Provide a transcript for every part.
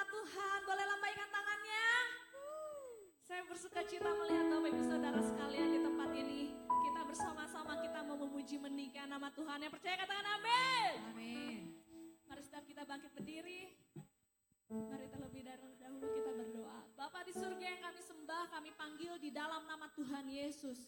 Tuhan, boleh lambaikan tangannya. Saya bersuka cita melihat Bapak Ibu Saudara sekalian di tempat ini. Kita bersama-sama kita mau memuji meninggikan nama Tuhan. Yang percaya katakan amin. Amin. Mari setiap kita bangkit berdiri. Mari terlebih dahulu kita berdoa. Bapa di surga yang kami sembah, kami panggil di dalam nama Tuhan Yesus.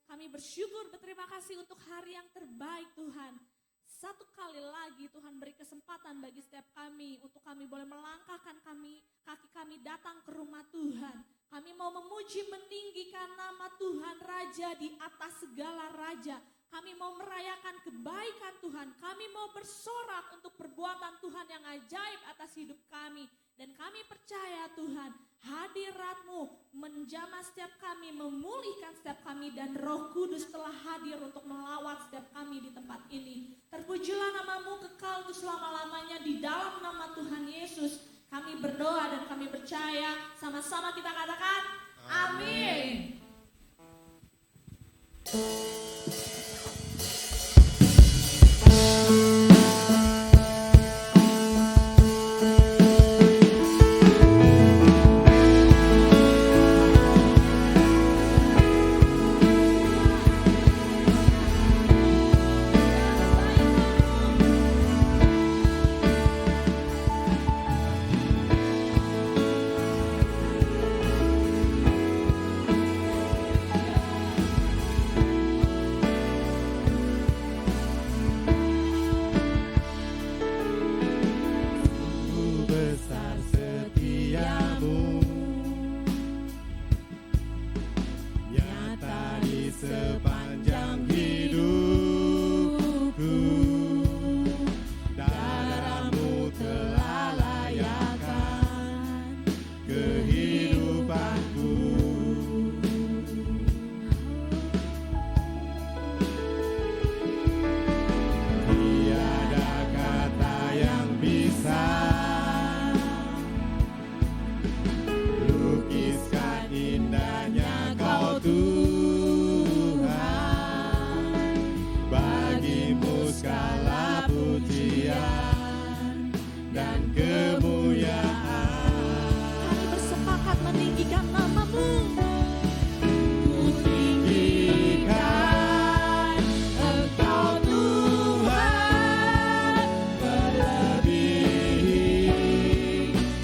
Kami bersyukur, berterima kasih untuk hari yang terbaik Tuhan. Satu kali lagi Tuhan beri kesempatan bagi setiap kami untuk kami boleh melangkahkan kaki kami datang ke rumah Tuhan. Kami mau memuji meninggikan nama Tuhan Raja di atas segala raja. Kami mau merayakan kebaikan Tuhan. Kami mau bersorak untuk perbuatan Tuhan yang ajaib atas hidup kami. Dan kami percaya Tuhan, hadirat-Mu menjamah setiap kami, memulihkan setiap kami. Dan Roh Kudus telah hadir untuk melawat setiap kami di tempat ini. Terpujilah nama-Mu kekal untuk selama-lamanya di dalam nama Tuhan Yesus. Kami berdoa dan kami percaya. Sama-sama kita katakan, amin.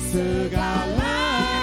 Segala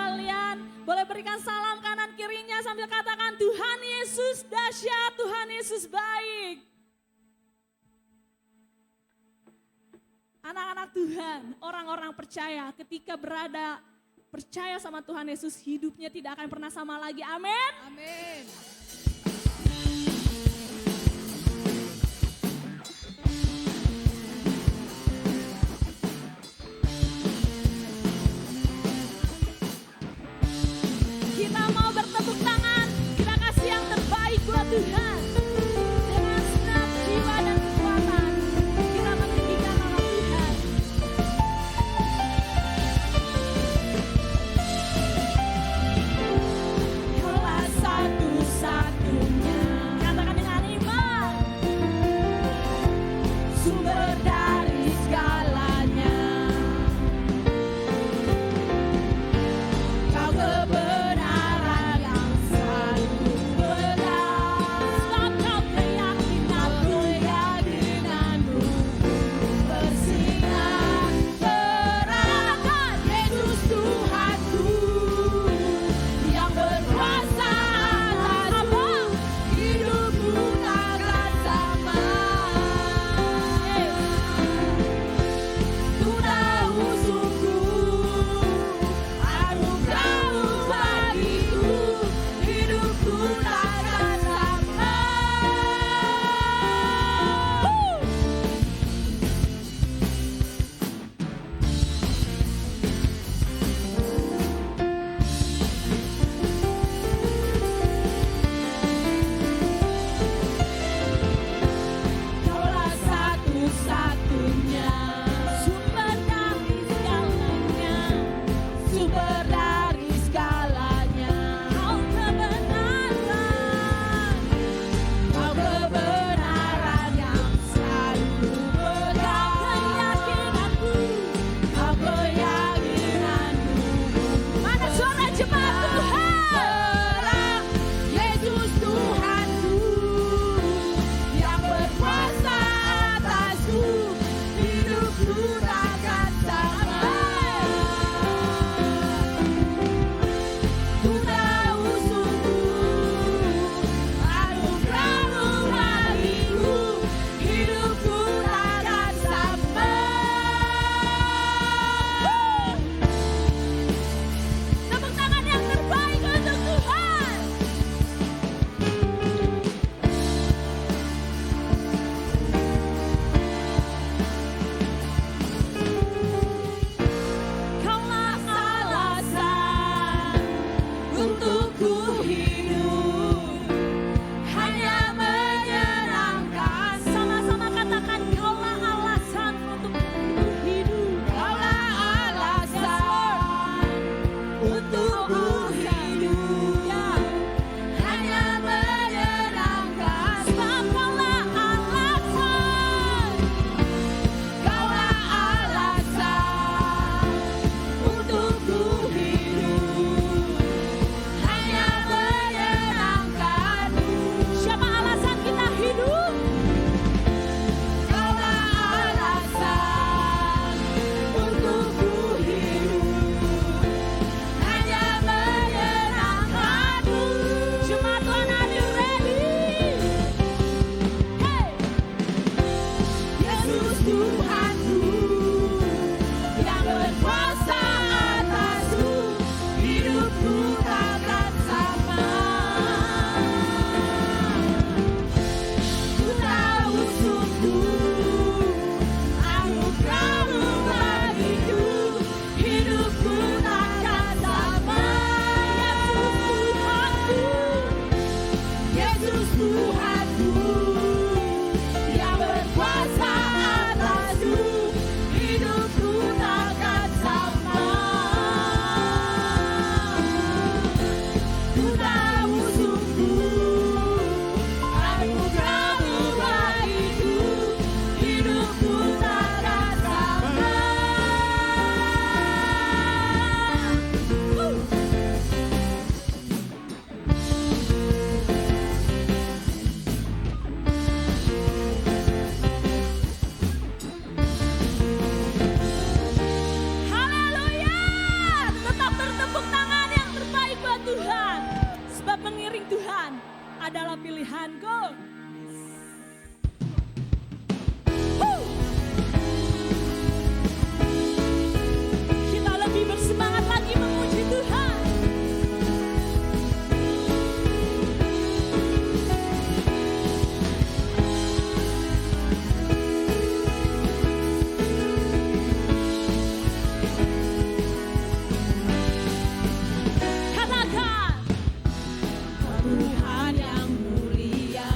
sekalian. Boleh berikan salam kanan kirinya sambil katakan Tuhan Yesus dahsyat, Tuhan Yesus baik. Anak-anak Tuhan, orang-orang percaya ketika percaya sama Tuhan Yesus, hidupnya tidak akan pernah sama lagi. Amin. Amin. Kita mau bertepuk tangan, kita kasih yang terbaik buat Tuhan. Dengan segenap jiwa dan kekuatan, kita meninggikan nama Tuhan. Kaulah satu-satunya, katakan dengan iman, sumber dari segalanya. Kau kebenaran yang selalu benar, sebab kau keyakinanmu bersinar terang. Yesus Tuhanku yang berkuasa atas hidupku takkan sama. Ku tahu sungguh anugerah-Mu bagiku, hidupku takkan sama. Kaulah satu-satunya, sumber dari segalanya, sumber dari segalanya. Kau kebenaran yang selalu benar. Kau keyakinanmu. Mana suara jemaat Tuhan? Yesus Tuhanku yang berkuasa atasku, hidupku takkan sama. Ku tahu sungguh anugerah-Mu bagiku, hidupku takkan sama. Tepuk tangan yang terbaik untuk Tuhan. Kaulah alasan untuk ku hidup, hanya menyenangkan. Sama-sama katakan kaulah alasan untuk ku hidup. Kaulah alasan untuk ku hidup, hanya menyenangkan. Sebab kaulah alasan, kaulah alasan untuk ku hidup, hanya menyenangkan. Siapa alasan kita hidup? Kaulah alasan untuk ku hidup, hanya menyenangkan. firman Tuhan adalah pilihanku. Kita lebih bersemangat lagi memuji Tuhan. Katakan Tuhan yang mulia,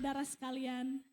saudara sekalian.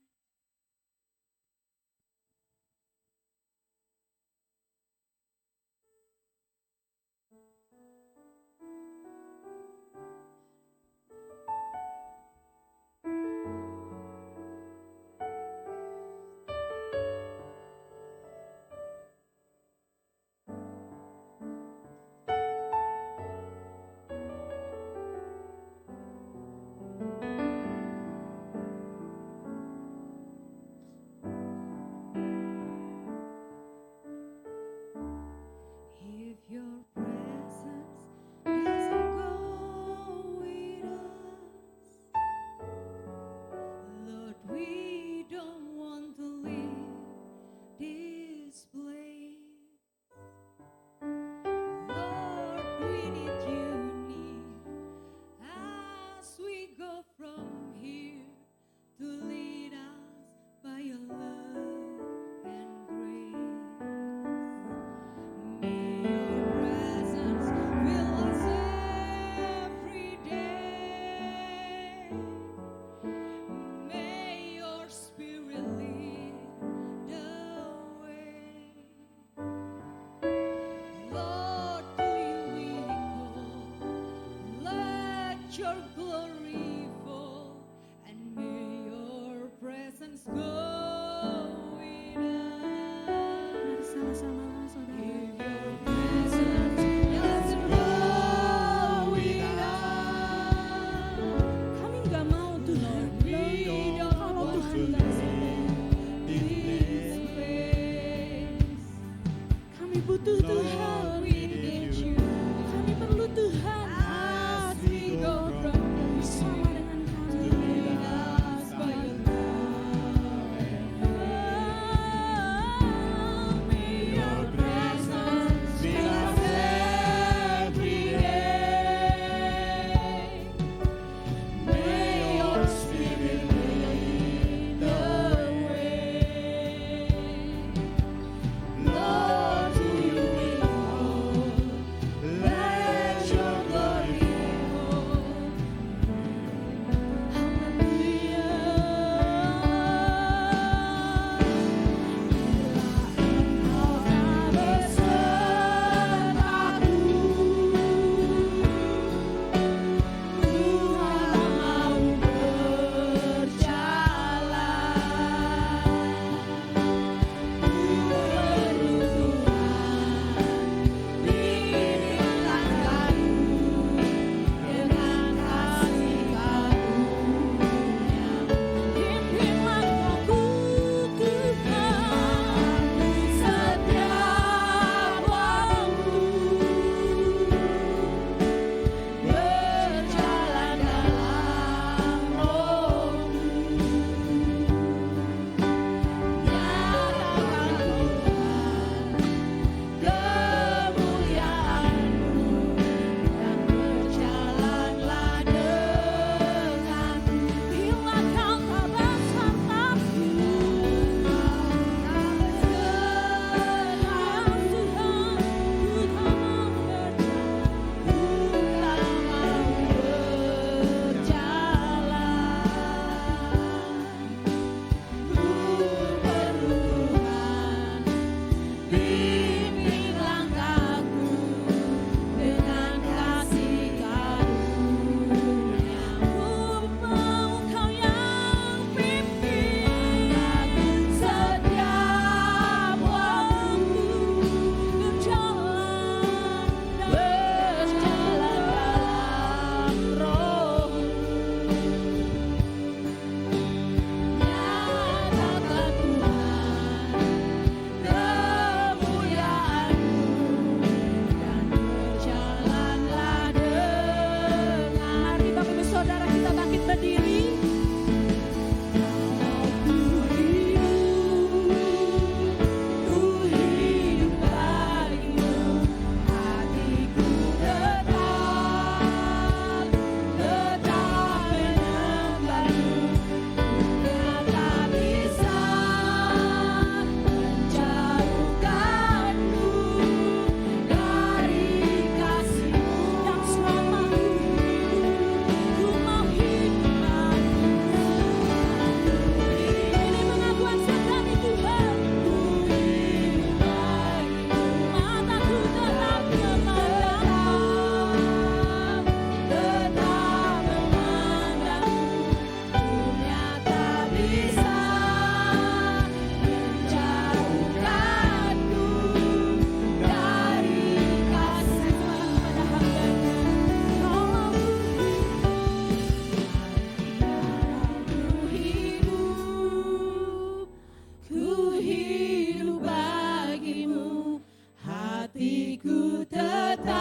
hidup bagimu, hatiku tetap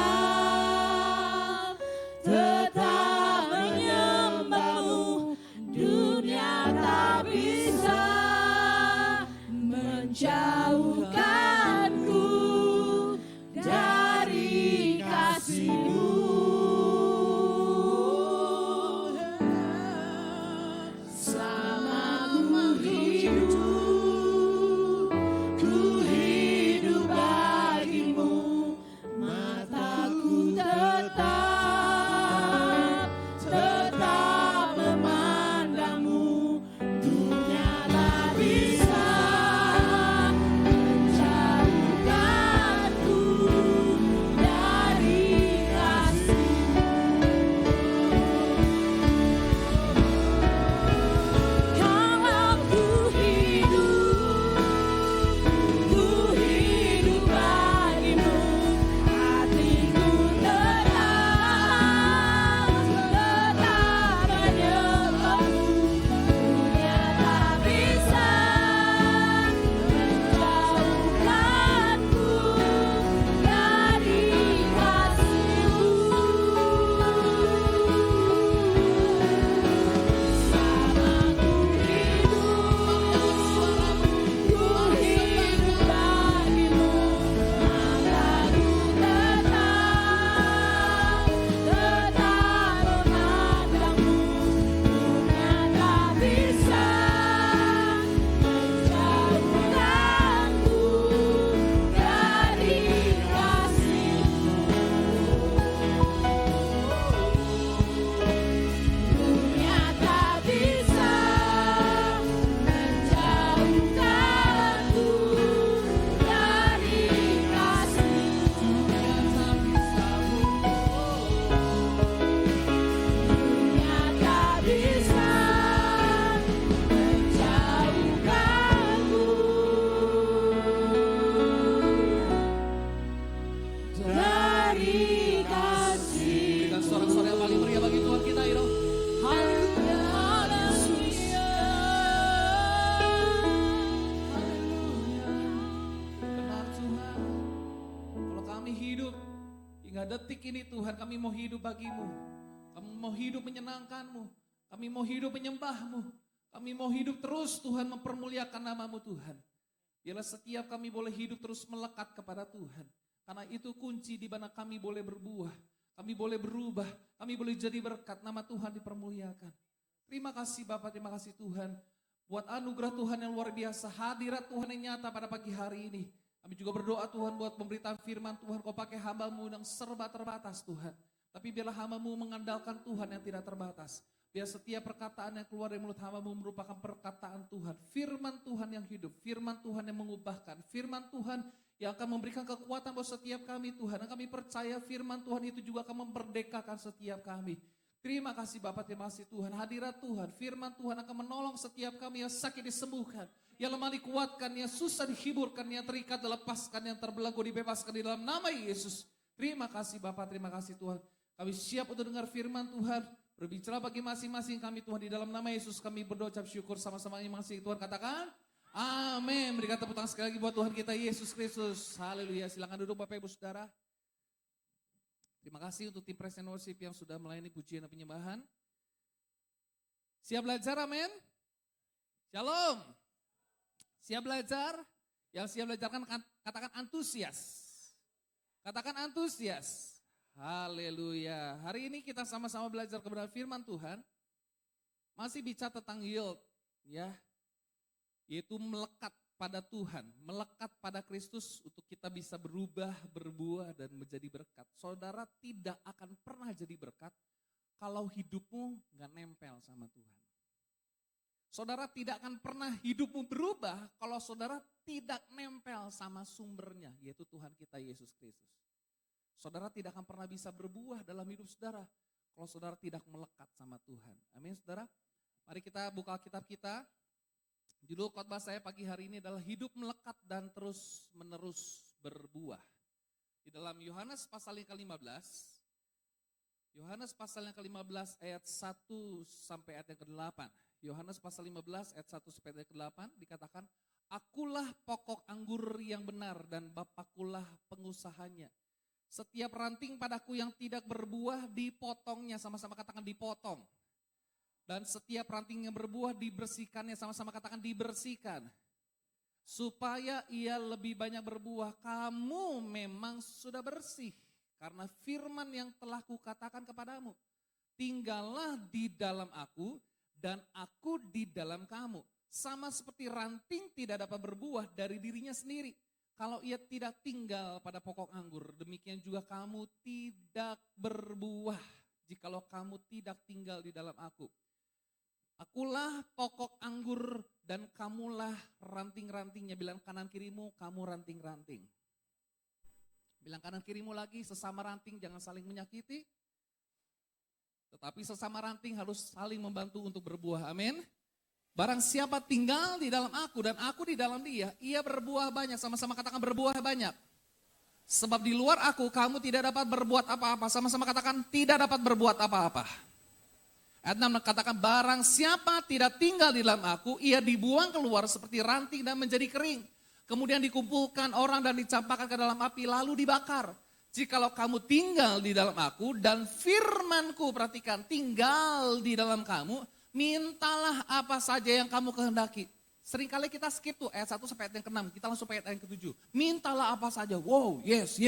menyembahmu. Dunia tak bisa menjauhkanku dari kasih-Mu. Selama ku hidup bagimu, mataku tetap memandangmu. Dunia tak bisa menjauhkanku dari kasih-Mu. Kalau ku hidup bagimu, hatiku tetap menyembahmu. Dunia tak bisa menjauhkanku dari kasih-Mu. Selama ku hidup bagimu, mataku tetap memandangmu. Dunia tak bisa menjauhkanku dari kasih-Mu. Dunia tak bisa menjauhkanku dari kasih-Mu. Dunia tak bisa menjauhkanku dari kasih. Berikan sorak-sorai yang paling meriah bagi Tuhan kita, Iro. Haleluya, Benar Tuhan. Kalau kami hidup hingga detik ini Tuhan, kami mau hidup bagimu. Kami mau hidup menyenangkan-Mu. Kami mau hidup menyembah-Mu. Kami mau hidup terus Tuhan mempermuliakan nama-Mu Tuhan. Biarlah setiap kami boleh hidup terus melekat kepada Tuhan. Karena itu kunci di mana kami boleh berbuah. Kami boleh berubah. Kami boleh jadi berkat, nama Tuhan dipermuliakan. Terima kasih Bapak, terima kasih Tuhan. Buat anugerah Tuhan yang luar biasa, hadirat Tuhan yang nyata pada pagi hari ini. Kami juga berdoa Tuhan buat pemberitaan firman Tuhan, Kau pakai hamba-Mu yang serba terbatas Tuhan. Tapi biarlah hamba-Mu mengandalkan Tuhan yang tidak terbatas. Biar setiap perkataan yang keluar dari mulut hamba-Mu merupakan perkataan Tuhan. Firman Tuhan yang hidup, firman Tuhan yang mengubahkan, firman Tuhan yang akan memberikan kekuatan buat setiap kami Tuhan. Dan kami percaya firman Tuhan itu juga akan memerdekakan setiap kami. Terima kasih Bapak, terima kasih Tuhan. Hadirat Tuhan, firman Tuhan akan menolong setiap kami yang sakit disembuhkan. Yang lemah dikuatkan, yang susah dihiburkan, yang terikat dilepaskan, yang terbelenggu dibebaskan di dalam nama Yesus. Terima kasih Bapak, terima kasih Tuhan. Kami siap untuk dengar firman Tuhan. Berbicara bagi masing-masing kami Tuhan, di dalam nama Yesus kami berdoa ucap syukur sama-sama masing Tuhan katakan amin. Berikan tepuk tangan sekali lagi buat Tuhan kita Yesus Kristus. Haleluya. Silakan duduk Bapak Ibu Saudara. Terima kasih untuk tim Praise and Worship yang sudah melayani pujian dan penyembahan. Siap belajar, amin. Shalom. Siap belajar? Yang siap belajar kan katakan antusias. Katakan antusias. Haleluya. Hari ini kita sama-sama belajar kebenaran firman Tuhan. Masih bicara tentang yield, ya. Yaitu melekat pada Tuhan, melekat pada Kristus untuk kita bisa berubah, berbuah dan menjadi berkat. Saudara tidak akan pernah jadi berkat kalau hidupmu gak nempel sama Tuhan. Saudara tidak akan pernah hidupmu berubah kalau saudara tidak nempel sama sumbernya, yaitu Tuhan kita Yesus Kristus. Saudara tidak akan pernah bisa berbuah dalam hidup saudara kalau saudara tidak melekat sama Tuhan. Amin saudara. Mari kita buka kitab kita. Judul khotbah saya pagi hari ini adalah hidup melekat dan terus menerus berbuah. Di dalam Yohanes pasal yang ke-15. Yohanes pasal yang ke-15 ayat 1 sampai ayat yang ke-8. Yohanes pasal 15 ayat 1 sampai ayat yang ke-8 dikatakan, Akulah pokok anggur yang benar dan Bapakulah pengusahanya. Setiap ranting padaku yang tidak berbuah dipotongnya, sama-sama katakan dipotong. Dan setiap ranting yang berbuah dibersihkannya, sama-sama katakan dibersihkan. Supaya ia lebih banyak berbuah, kamu memang sudah bersih. Karena firman yang telah kukatakan kepadamu. Tinggallah di dalam aku dan aku di dalam kamu. Sama seperti ranting tidak dapat berbuah dari dirinya sendiri. Kalau ia tidak tinggal pada pokok anggur, demikian juga kamu tidak berbuah jikalau kamu tidak tinggal di dalam aku. Akulah pokok anggur dan kamulah ranting-rantingnya. Bilang kanan kirimu, kamu ranting-ranting. Bilang kanan kirimu lagi, sesama ranting jangan saling menyakiti. Tetapi sesama ranting harus saling membantu untuk berbuah. Amin. Barang siapa tinggal di dalam aku dan aku di dalam dia, ia berbuah banyak. Sama-sama katakan berbuah banyak. Sebab di luar aku kamu tidak dapat berbuat apa-apa. Sama-sama katakan tidak dapat berbuat apa-apa. Ayat 6 katakan barang siapa tidak tinggal di dalam aku, ia dibuang keluar seperti ranting dan menjadi kering. Kemudian dikumpulkan orang dan dicampakkan ke dalam api lalu dibakar. Jikalau kamu tinggal di dalam aku dan firmanku, perhatikan, tinggal di dalam kamu, mintalah apa saja yang kamu kehendaki. Seringkali kita skip tuh ayat 1 sampai ayat yang ke-6, kita langsung ayat yang ke-7. Mintalah apa saja, wow, yes.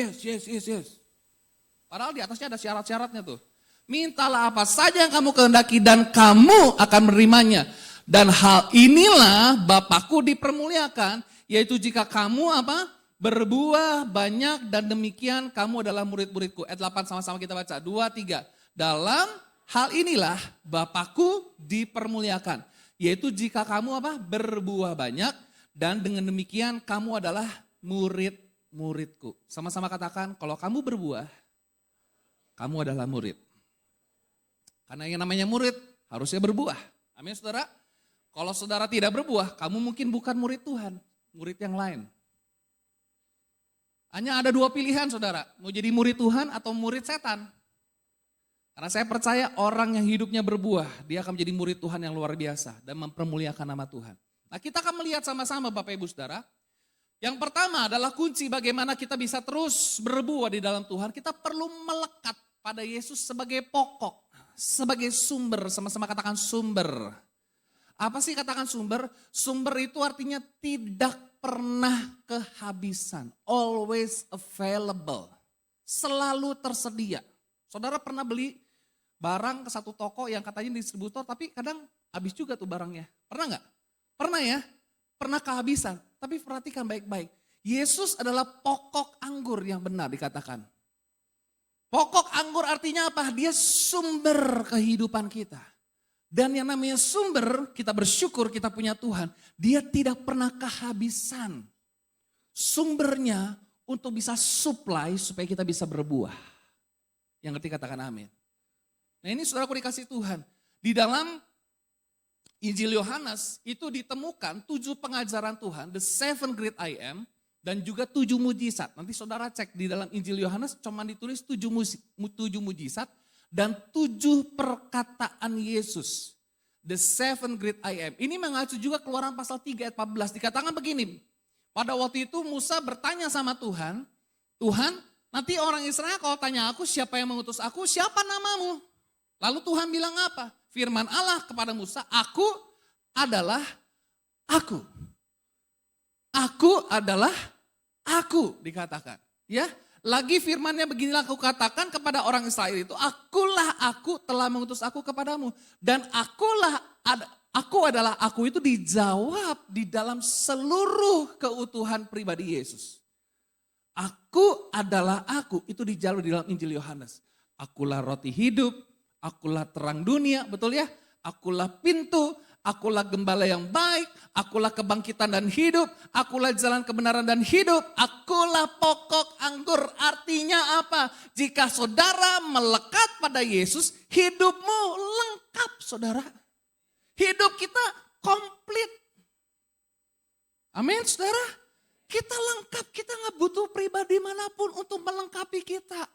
Padahal di atasnya ada syarat-syaratnya tuh. Mintalah apa saja yang kamu kehendaki dan kamu akan menerimanya. Dan hal inilah Bapakku dipermuliakan, yaitu jika kamu apa? Berbuah banyak dan demikian kamu adalah murid-muridku. Ayat 8 sama-sama kita baca, 2, 3. Dalam hal inilah Bapakku dipermuliakan, yaitu jika kamu apa? Berbuah banyak dan dengan demikian kamu adalah murid-muridku. Sama-sama katakan, kalau kamu berbuah, kamu adalah murid. Karena yang namanya murid harusnya berbuah. Amin saudara. Kalau saudara tidak berbuah, kamu mungkin bukan murid Tuhan, murid yang lain. Hanya ada 2 pilihan saudara, mau jadi murid Tuhan atau murid setan. Karena saya percaya orang yang hidupnya berbuah, dia akan menjadi murid Tuhan yang luar biasa dan mempermuliakan nama Tuhan. Nah kita akan melihat sama-sama Bapak Ibu Saudara. Yang pertama adalah kunci bagaimana kita bisa terus berbuah di dalam Tuhan. Kita perlu melekat pada Yesus sebagai pokok, sebagai sumber, sama-sama katakan sumber. Apa sih katakan sumber? Sumber itu artinya tidak pernah kehabisan, always available, selalu tersedia. Saudara pernah beli barang ke satu toko yang katanya distributor tapi kadang habis juga tuh barangnya. Pernah nggak? Pernah ya? Pernah kehabisan. Tapi perhatikan baik-baik. Yesus adalah pokok anggur yang benar dikatakan. Pokok anggur artinya apa? Dia sumber kehidupan kita. Dan yang namanya sumber, kita bersyukur kita punya Tuhan. Dia tidak pernah kehabisan. Sumbernya untuk bisa supply supaya kita bisa berbuah. Yang ngerti katakan amin. Nah ini saudaraku dikasih Tuhan. Di dalam Injil Yohanes itu ditemukan 7 pengajaran Tuhan, the 7 great I am, dan juga 7 mujizat. Nanti saudara cek di dalam Injil Yohanes cuma ditulis 7 mujizat dan 7 perkataan Yesus. The 7 great I am. Ini mengacu juga Keluaran pasal 3 ayat 14. Dikatakan begini, pada waktu itu Musa bertanya sama Tuhan, Tuhan nanti orang Israel kalau tanya aku siapa yang mengutus aku, siapa namamu? Lalu Tuhan bilang apa? Firman Allah kepada Musa, aku adalah aku. Aku adalah aku dikatakan. Ya, lagi firmannya beginilah aku katakan kepada orang Israel itu, akulah aku telah mengutus aku kepadamu. Dan aku adalah aku itu dijawab di dalam seluruh keutuhan pribadi Yesus. Aku adalah aku, itu dijawab di dalam Injil Yohanes. Akulah roti hidup, akulah terang dunia, betul ya? Akulah pintu, akulah gembala yang baik, akulah kebangkitan dan hidup, akulah jalan kebenaran dan hidup, akulah pokok anggur. Artinya apa? Jika saudara melekat pada Yesus, hidupmu lengkap saudara. Hidup kita komplit. Amin saudara. Kita lengkap, kita gak butuh pribadi manapun untuk melengkapi kita.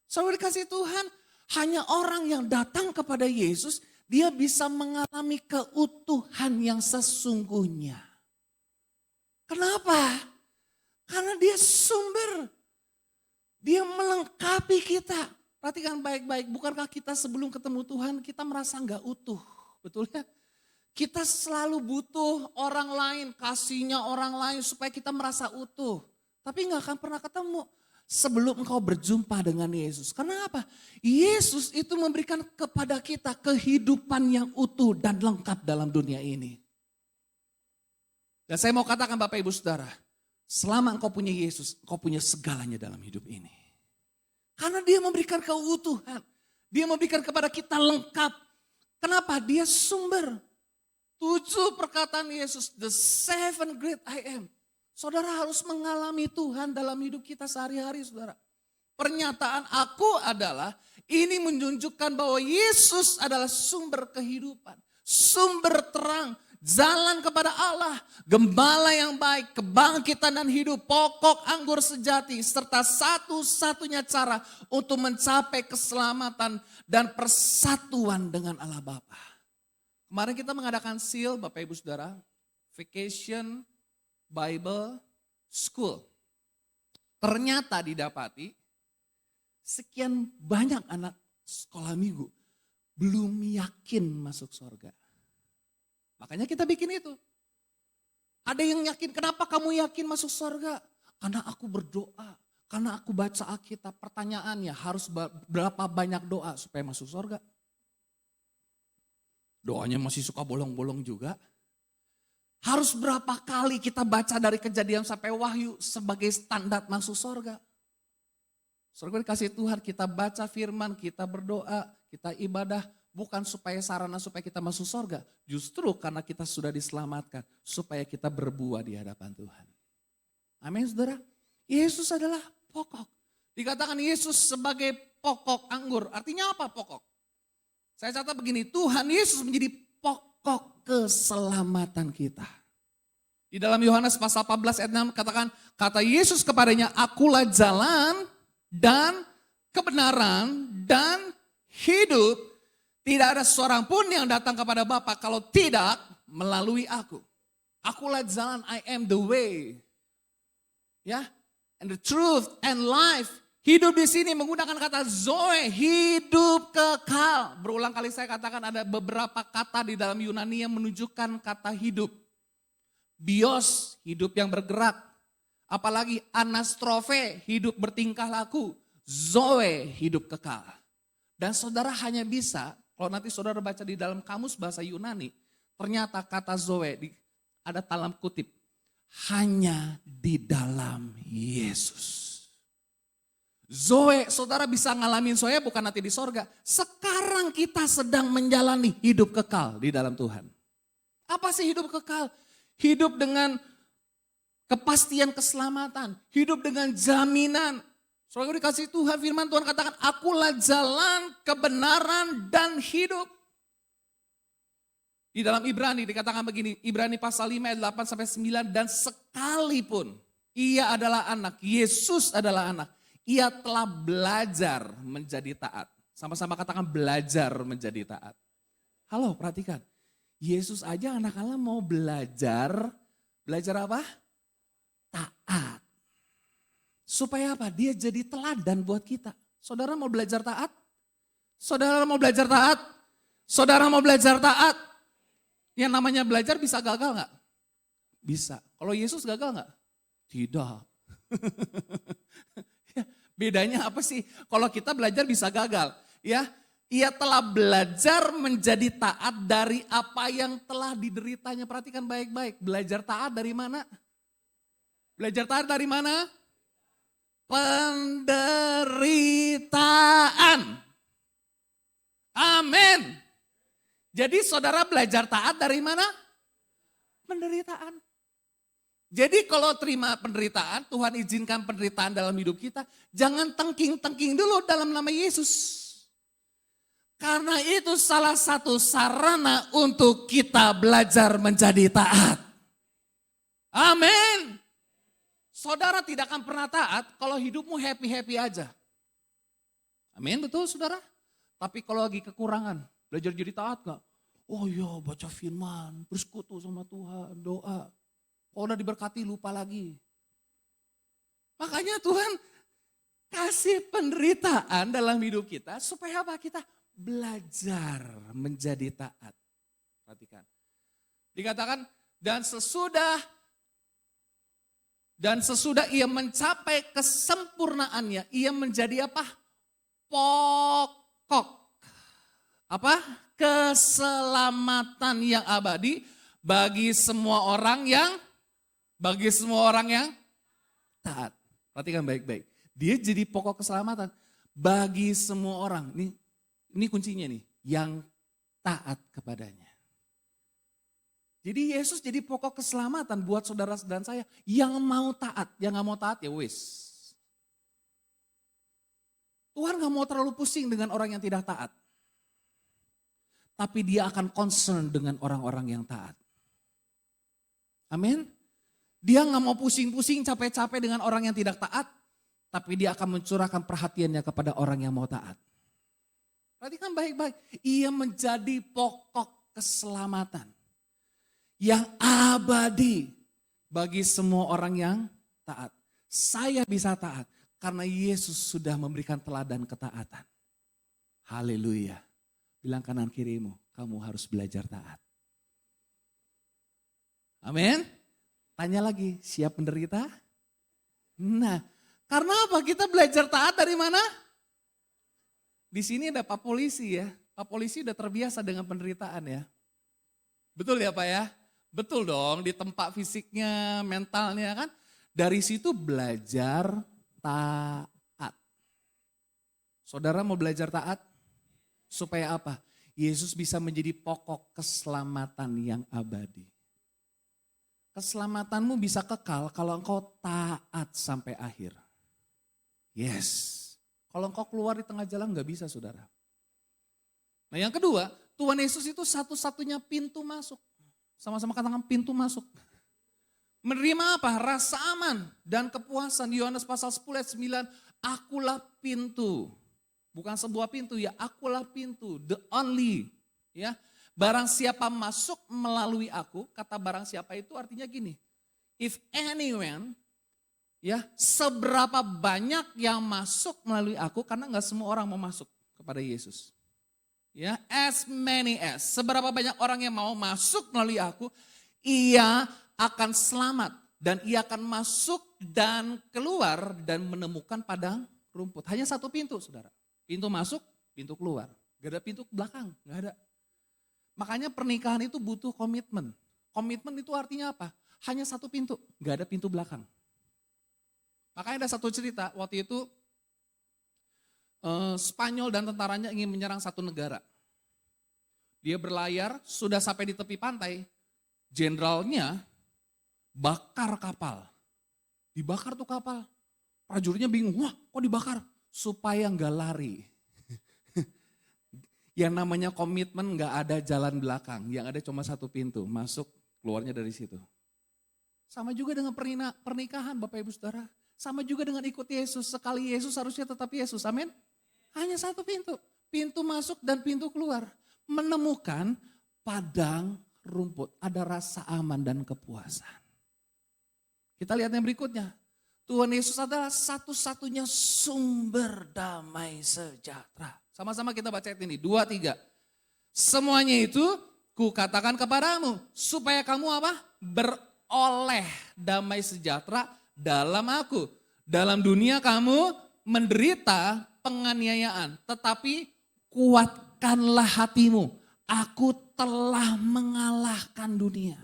Saudara dikasih Tuhan, hanya orang yang datang kepada Yesus, dia bisa mengalami keutuhan yang sesungguhnya. Kenapa? Karena dia sumber. Dia melengkapi kita. Perhatikan baik-baik, bukankah kita sebelum ketemu Tuhan kita merasa nggak utuh? Betul ya? Kita selalu butuh orang lain, kasihnya orang lain supaya kita merasa utuh. Tapi nggak akan pernah ketemu sebelum engkau berjumpa dengan Yesus. Karena apa? Yesus itu memberikan kepada kita kehidupan yang utuh dan lengkap dalam dunia ini. Dan saya mau katakan Bapak Ibu Saudara, selama engkau punya Yesus, engkau punya segalanya dalam hidup ini. Karena dia memberikan keutuhan. Dia memberikan kepada kita lengkap. Kenapa? Dia sumber. 7 perkataan Yesus, the 7 great I am. Saudara harus mengalami Tuhan dalam hidup kita sehari-hari, saudara. Pernyataan aku adalah, ini menunjukkan bahwa Yesus adalah sumber kehidupan. Sumber terang, jalan kepada Allah, gembala yang baik, kebangkitan dan hidup, pokok anggur sejati, serta satu-satunya cara untuk mencapai keselamatan dan persatuan dengan Allah Bapa. Kemarin kita mengadakan SEAL, Bapak Ibu Saudara, Vacation Bible School. Ternyata didapati sekian banyak anak sekolah minggu belum yakin masuk surga. Makanya kita bikin itu. Ada yang yakin, kenapa kamu yakin masuk surga? Karena aku berdoa, karena aku baca Alkitab. Pertanyaannya, harus berapa banyak doa supaya masuk surga? Doanya masih suka bolong-bolong juga. Harus berapa kali kita baca dari Kejadian sampai Wahyu sebagai standar masuk surga? Surga dikasih Tuhan, kita baca firman, kita berdoa, kita ibadah. Bukan supaya sarana supaya kita masuk surga. Justru karena kita sudah diselamatkan. Supaya kita berbuah di hadapan Tuhan. Amin saudara. Yesus adalah pokok. Dikatakan Yesus sebagai pokok anggur. Artinya apa pokok? Saya catat begini. Tuhan Yesus menjadi pokok keselamatan kita. Di dalam Yohanes pasal 14 ayat 6 katakan. Kata Yesus kepadanya, akulah jalan dan kebenaran dan hidup. Tidak ada seorang pun yang datang kepada Bapa kalau tidak melalui aku. Akulah jalan, I am the way. Ya, and the truth and life. Hidup di sini menggunakan kata Zoe, hidup kekal. Berulang kali saya katakan ada beberapa kata di dalam Yunani yang menunjukkan kata hidup. Bios, hidup yang bergerak. Apalagi anastrofe, hidup bertingkah laku. Zoe, hidup kekal. Dan saudara hanya bisa, kalau nanti saudara baca di dalam kamus bahasa Yunani, ternyata kata Zoe ada dalam kutip, hanya di dalam Yesus. Zoe, saudara bisa ngalamin Zoe bukan nanti di sorga. Sekarang kita sedang menjalani hidup kekal di dalam Tuhan. Apa sih hidup kekal? Hidup dengan kepastian keselamatan, hidup dengan jaminan. Soalnya dikasih Tuhan, firman Tuhan katakan, akulah jalan, kebenaran, dan hidup. Di dalam Ibrani dikatakan begini, Ibrani pasal 5 ayat 8 sampai 9, dan sekalipun ia adalah anak, Yesus adalah anak, ia telah belajar menjadi taat. Sama-sama katakan belajar menjadi taat. Halo, perhatikan. Yesus aja anak Allah mau belajar apa? Taat. Supaya apa? Dia jadi teladan buat kita. Saudara mau belajar taat? Saudara mau belajar taat? Saudara mau belajar taat? Yang namanya belajar bisa gagal gak? Bisa. Kalau Yesus gagal gak? Tidak. Bedanya apa sih? Kalau kita belajar bisa gagal. Ya, ia telah belajar menjadi taat dari apa yang telah dideritanya. Perhatikan baik-baik. Belajar taat dari mana? Belajar taat dari mana? Penderitaan. Amin. Jadi saudara belajar taat dari mana? Penderitaan. Jadi kalau terima penderitaan, Tuhan izinkan penderitaan dalam hidup kita, jangan tengking-tengking dulu dalam nama Yesus. Karena itu salah satu sarana untuk kita belajar menjadi taat. Amin. Saudara tidak akan pernah taat kalau hidupmu happy-happy aja. Amin, betul saudara? Tapi kalau lagi kekurangan, belajar jadi taat gak? Oh iya, baca firman, bersekutu sama Tuhan, doa. Kalau udah diberkati lupa lagi. Makanya Tuhan kasih penderitaan dalam hidup kita supaya apa? Kita belajar menjadi taat. Perhatikan. Dikatakan dan sesudah ia mencapai kesempurnaannya, ia menjadi apa? Pokok. Apa? Keselamatan yang abadi bagi semua orang yang taat. Perhatikan baik-baik. Dia jadi pokok keselamatan bagi semua orang. Ini kuncinya nih, yang taat kepadanya. Jadi Yesus jadi pokok keselamatan buat saudara dan saya yang mau taat. Yang gak mau taat ya wis. Tuhan gak mau terlalu pusing dengan orang yang tidak taat. Tapi dia akan concern dengan orang-orang yang taat. Amin. Dia gak mau pusing-pusing capek-capek dengan orang yang tidak taat. Tapi dia akan mencurahkan perhatiannya kepada orang yang mau taat. Perhatikan baik-baik. Ia menjadi pokok keselamatan yang abadi bagi semua orang yang taat. Saya bisa taat karena Yesus sudah memberikan teladan ketaatan. Haleluya. Bilang kanan kirimu, kamu harus belajar taat. Amin. Tanya lagi, siap menderita? Nah, karena apa? Kita belajar taat dari mana? Di sini ada Pak Polisi ya. Pak Polisi udah terbiasa dengan penderitaan ya. Betul ya Pak ya? Betul dong, di tempat fisiknya, mentalnya kan. Dari situ belajar taat. Saudara mau belajar taat? Supaya apa? Yesus bisa menjadi pokok keselamatan yang abadi. Keselamatanmu bisa kekal kalau engkau taat sampai akhir. Yes. Kalau engkau keluar di tengah jalan gak bisa saudara. Nah yang kedua, Tuhan Yesus itu satu-satunya pintu masuk. Sama-sama katakan pintu masuk. Menerima apa? Rasa aman dan kepuasan. Yohanes pasal 10 ayat 9. Akulah pintu. Bukan sebuah pintu ya, akulah pintu. The only. Ya. Barang siapa masuk melalui aku, kata barang siapa itu artinya gini. If anyone, ya seberapa banyak yang masuk melalui aku, karena gak semua orang mau masuk kepada Yesus. Ya, as many as, seberapa banyak orang yang mau masuk melalui aku, ia akan selamat dan ia akan masuk dan keluar dan menemukan padang rumput. Hanya satu pintu, saudara. Pintu masuk, pintu keluar. Gak ada pintu belakang, gak ada. Makanya pernikahan itu butuh komitmen. Komitmen itu artinya apa? Hanya satu pintu, gak ada pintu belakang. Makanya ada satu cerita, waktu itu Spanyol dan tentaranya ingin menyerang satu negara. Dia berlayar, sudah sampai di tepi pantai, jenderalnya bakar kapal. Dibakar tuh kapal. Prajuritnya bingung, wah kok dibakar? Supaya nggak lari. Yang namanya komitmen nggak ada jalan belakang, yang ada cuma satu pintu, masuk keluarnya dari situ. Sama juga dengan pernikahan Bapak Ibu Saudara. Sama juga dengan ikut Yesus, sekali Yesus harusnya tetap Yesus, amin. Hanya satu pintu, pintu masuk dan pintu keluar. Menemukan padang rumput, ada rasa aman dan kepuasan. Kita lihat yang berikutnya. Tuhan Yesus adalah satu-satunya sumber damai sejahtera. Sama-sama kita baca ini, 2, 3. Semuanya itu kukatakan kepadamu, supaya kamu apa? Beroleh damai sejahtera dalam aku. Dalam dunia kamu menderita penganiayaan, tetapi kuatkanlah hatimu. Aku telah mengalahkan dunia.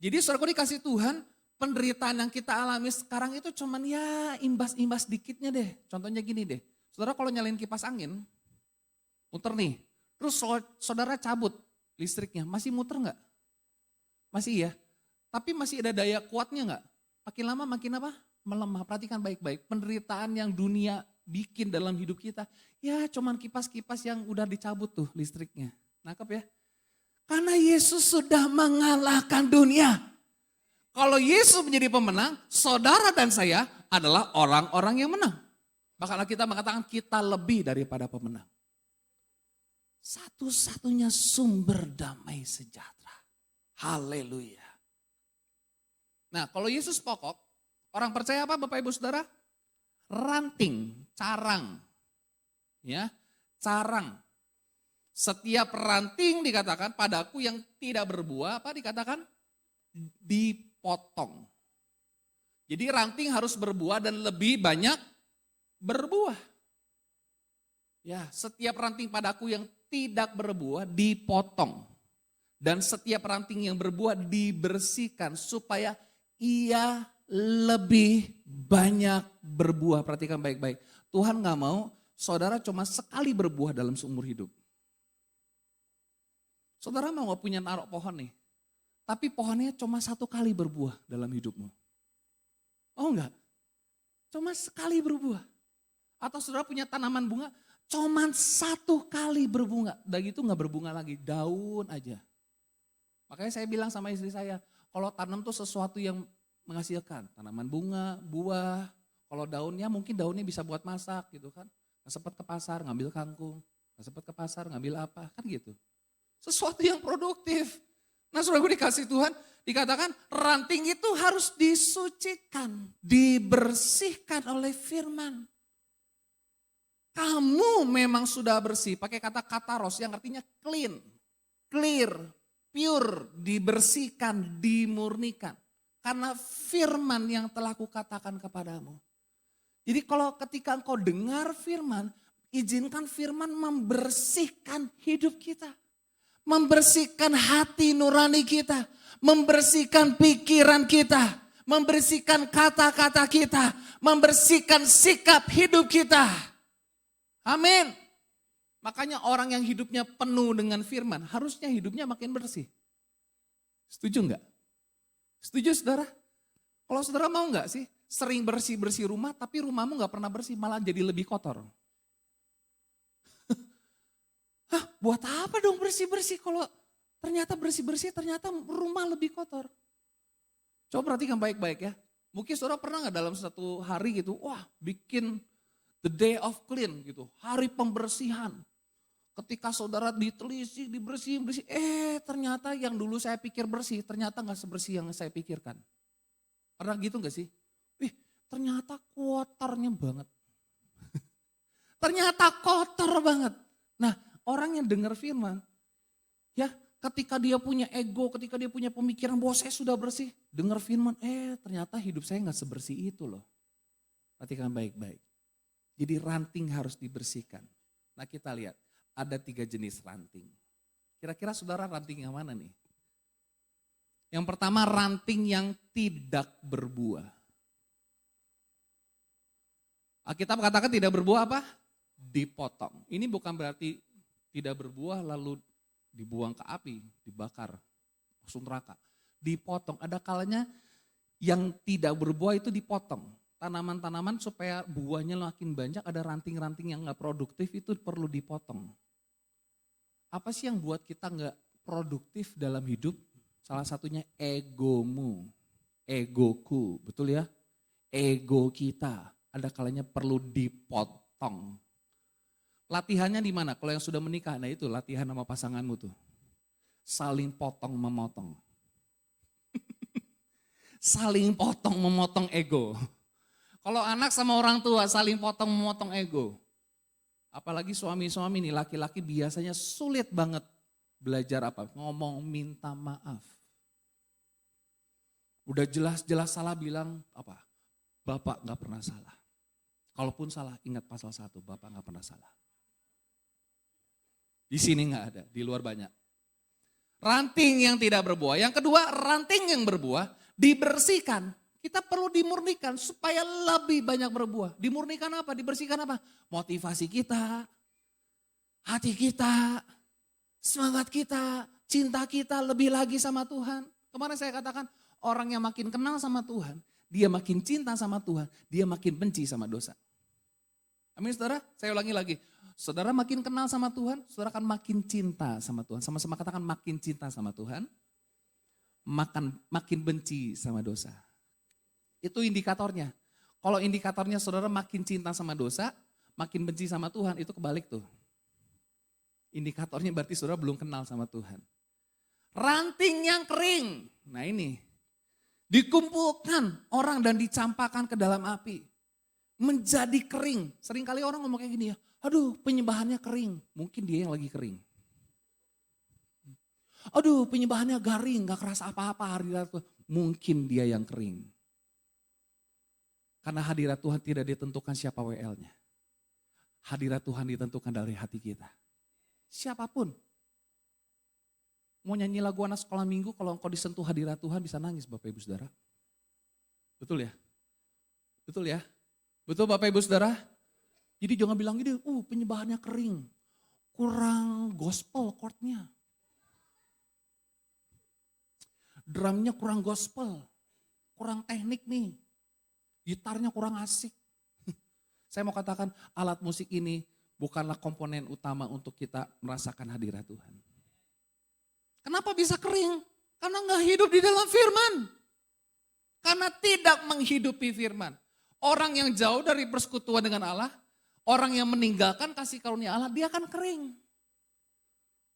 Jadi saudara dikasih Tuhan, penderitaan yang kita alami sekarang itu cuman ya imbas-imbas dikitnya deh. Contohnya gini deh, saudara kalau nyalain kipas angin, muter nih, terus saudara cabut listriknya, masih muter nggak? Masih ya, tapi masih ada daya kuatnya nggak? Makin lama makin apa? Melemah. Perhatikan baik-baik, penderitaan yang dunia bikin dalam hidup kita, ya cuman kipas-kipas yang udah dicabut tuh listriknya. Nangkep ya? Karena Yesus sudah mengalahkan dunia. Kalau Yesus menjadi pemenang, saudara dan saya adalah orang-orang yang menang. Bahkan kita mengatakan kita lebih daripada pemenang. Satu-satunya sumber damai sejahtera. Haleluya. Nah, kalau Yesus pokok, orang percaya apa Bapak Ibu Saudara? Ranting, carang. Ya, carang. Setiap ranting dikatakan padaku yang tidak berbuah, apa dikatakan? Dipotong. Jadi ranting harus berbuah dan lebih banyak berbuah. Ya, setiap ranting padaku yang tidak berbuah dipotong. Dan setiap ranting yang berbuah dibersihkan supaya ia lebih banyak berbuah. Perhatikan baik-baik. Tuhan gak mau saudara cuma sekali berbuah dalam seumur hidup. Saudara mau gak punya narok pohon nih, tapi pohonnya cuma 1 kali berbuah dalam hidupmu. Oh enggak, cuma sekali berbuah. Atau saudara punya tanaman bunga, cuma 1 kali berbunga. Dan itu gak berbunga lagi, daun aja. Makanya saya bilang sama istri saya, kalau tanam tuh sesuatu yang menghasilkan. Tanaman bunga, buah, kalau daunnya mungkin daunnya bisa buat masak gitu kan. Gak sempat ke pasar ngambil kangkung, gak sempat ke pasar ngambil apa, kan gitu. Sesuatu yang produktif. Nah saudara gue dikasih Tuhan, dikatakan ranting itu harus disucikan, dibersihkan oleh firman. Kamu memang sudah bersih, pakai kata kataros yang artinya clean, clear, pure, dibersihkan, dimurnikan. Karena firman yang telah kukatakan kepadamu. Jadi kalau ketika engkau dengar firman, izinkan firman membersihkan hidup kita. Membersihkan hati nurani kita, membersihkan pikiran kita, membersihkan kata-kata kita, membersihkan sikap hidup kita. Amin. Makanya orang yang hidupnya penuh dengan firman, harusnya hidupnya makin bersih. Setuju enggak? Setuju saudara? Kalau saudara mau enggak sih sering bersih-bersih rumah, tapi rumahmu enggak pernah bersih, malah jadi lebih kotor. Hah, buat apa dong bersih-bersih kalau ternyata bersih-bersih ternyata rumah lebih kotor. Coba perhatikan baik-baik ya. Mungkin saudara pernah gak dalam satu hari gitu, wah bikin the day of clean gitu, hari pembersihan. Ketika saudara ditelisik, dibersihin, ternyata yang dulu saya pikir bersih ternyata gak sebersih yang saya pikirkan. Pernah gitu gak sih? Ternyata kotornya banget. Ternyata kotor banget. Nah, orang yang dengar firman, ya ketika dia punya ego, ketika dia punya pemikiran bahwa saya sudah bersih, dengar firman, ternyata hidup saya gak sebersih itu loh. Perhatikan baik-baik. Jadi ranting harus dibersihkan. Nah kita lihat, ada 3 jenis ranting. Kira-kira saudara ranting yang mana nih? Yang pertama ranting yang tidak berbuah. Alkitab katakan tidak berbuah apa? Dipotong. Ini bukan berarti tidak berbuah lalu dibuang ke api, dibakar, langsung neraka. Dipotong, ada kalanya yang tidak berbuah itu dipotong. Tanaman-tanaman supaya buahnya makin banyak, ada ranting-ranting yang gak produktif itu perlu dipotong. Apa sih yang buat kita gak produktif dalam hidup? Salah satunya egomu, egoku, betul ya? Ego kita, ada kalanya perlu dipotong. Latihannya di mana? Kalau yang sudah menikah, nah itu latihan sama pasanganmu tuh. Saling potong memotong. Saling potong memotong ego. Kalau anak sama orang tua saling potong memotong ego. Apalagi suami-suami nih, laki-laki biasanya sulit banget belajar apa? Ngomong minta maaf. Udah jelas-jelas salah bilang apa? Bapak gak pernah salah. Kalaupun salah ingat pasal 1, Bapak gak pernah salah. Di sini gak ada, di luar banyak. Ranting yang tidak berbuah. Yang kedua, ranting yang berbuah dibersihkan. Kita perlu dimurnikan supaya lebih banyak berbuah. Dimurnikan apa? Dibersihkan apa? Motivasi kita, hati kita, semangat kita, cinta kita lebih lagi sama Tuhan. Kemarin saya katakan orang yang makin kenal sama Tuhan, dia makin cinta sama Tuhan, dia makin benci sama dosa. Amin saudara, saya ulangi lagi. Saudara makin kenal sama Tuhan, saudara akan makin cinta sama Tuhan. Sama-sama katakan makin cinta sama Tuhan, makin benci sama dosa. Itu indikatornya. Kalau indikatornya saudara makin cinta sama dosa, makin benci sama Tuhan, itu kebalik tuh. Indikatornya berarti saudara belum kenal sama Tuhan. Ranting yang kering, nah ini. Dikumpulkan orang dan dicampakkan ke dalam api. Menjadi kering. Seringkali orang ngomong kayak gini ya, aduh penyembahannya kering. Mungkin dia yang lagi kering. Aduh penyembahannya garing, gak kerasa apa-apa hadirat Tuhan. Mungkin dia yang kering. Karena hadirat Tuhan tidak ditentukan siapa WL-nya. Hadirat Tuhan ditentukan dari hati kita. Siapapun. Mau nyanyi lagu anak sekolah minggu, kalau engkau disentuh hadirat Tuhan bisa nangis Bapak Ibu Saudara. Betul ya? Betul ya? Betul Bapak Ibu Saudara? Jadi jangan bilang gini, penyembahannya kering. Kurang gospel chord-nya. Drumnya kurang gospel. Kurang teknik nih. Gitarnya kurang asik. Saya mau katakan alat musik ini bukanlah komponen utama untuk kita merasakan hadirat Tuhan. Kenapa bisa kering? Karena nggak hidup di dalam firman. Karena tidak menghidupi firman. Orang yang jauh dari persekutuan dengan Allah, orang yang meninggalkan kasih karunia Allah, dia akan kering.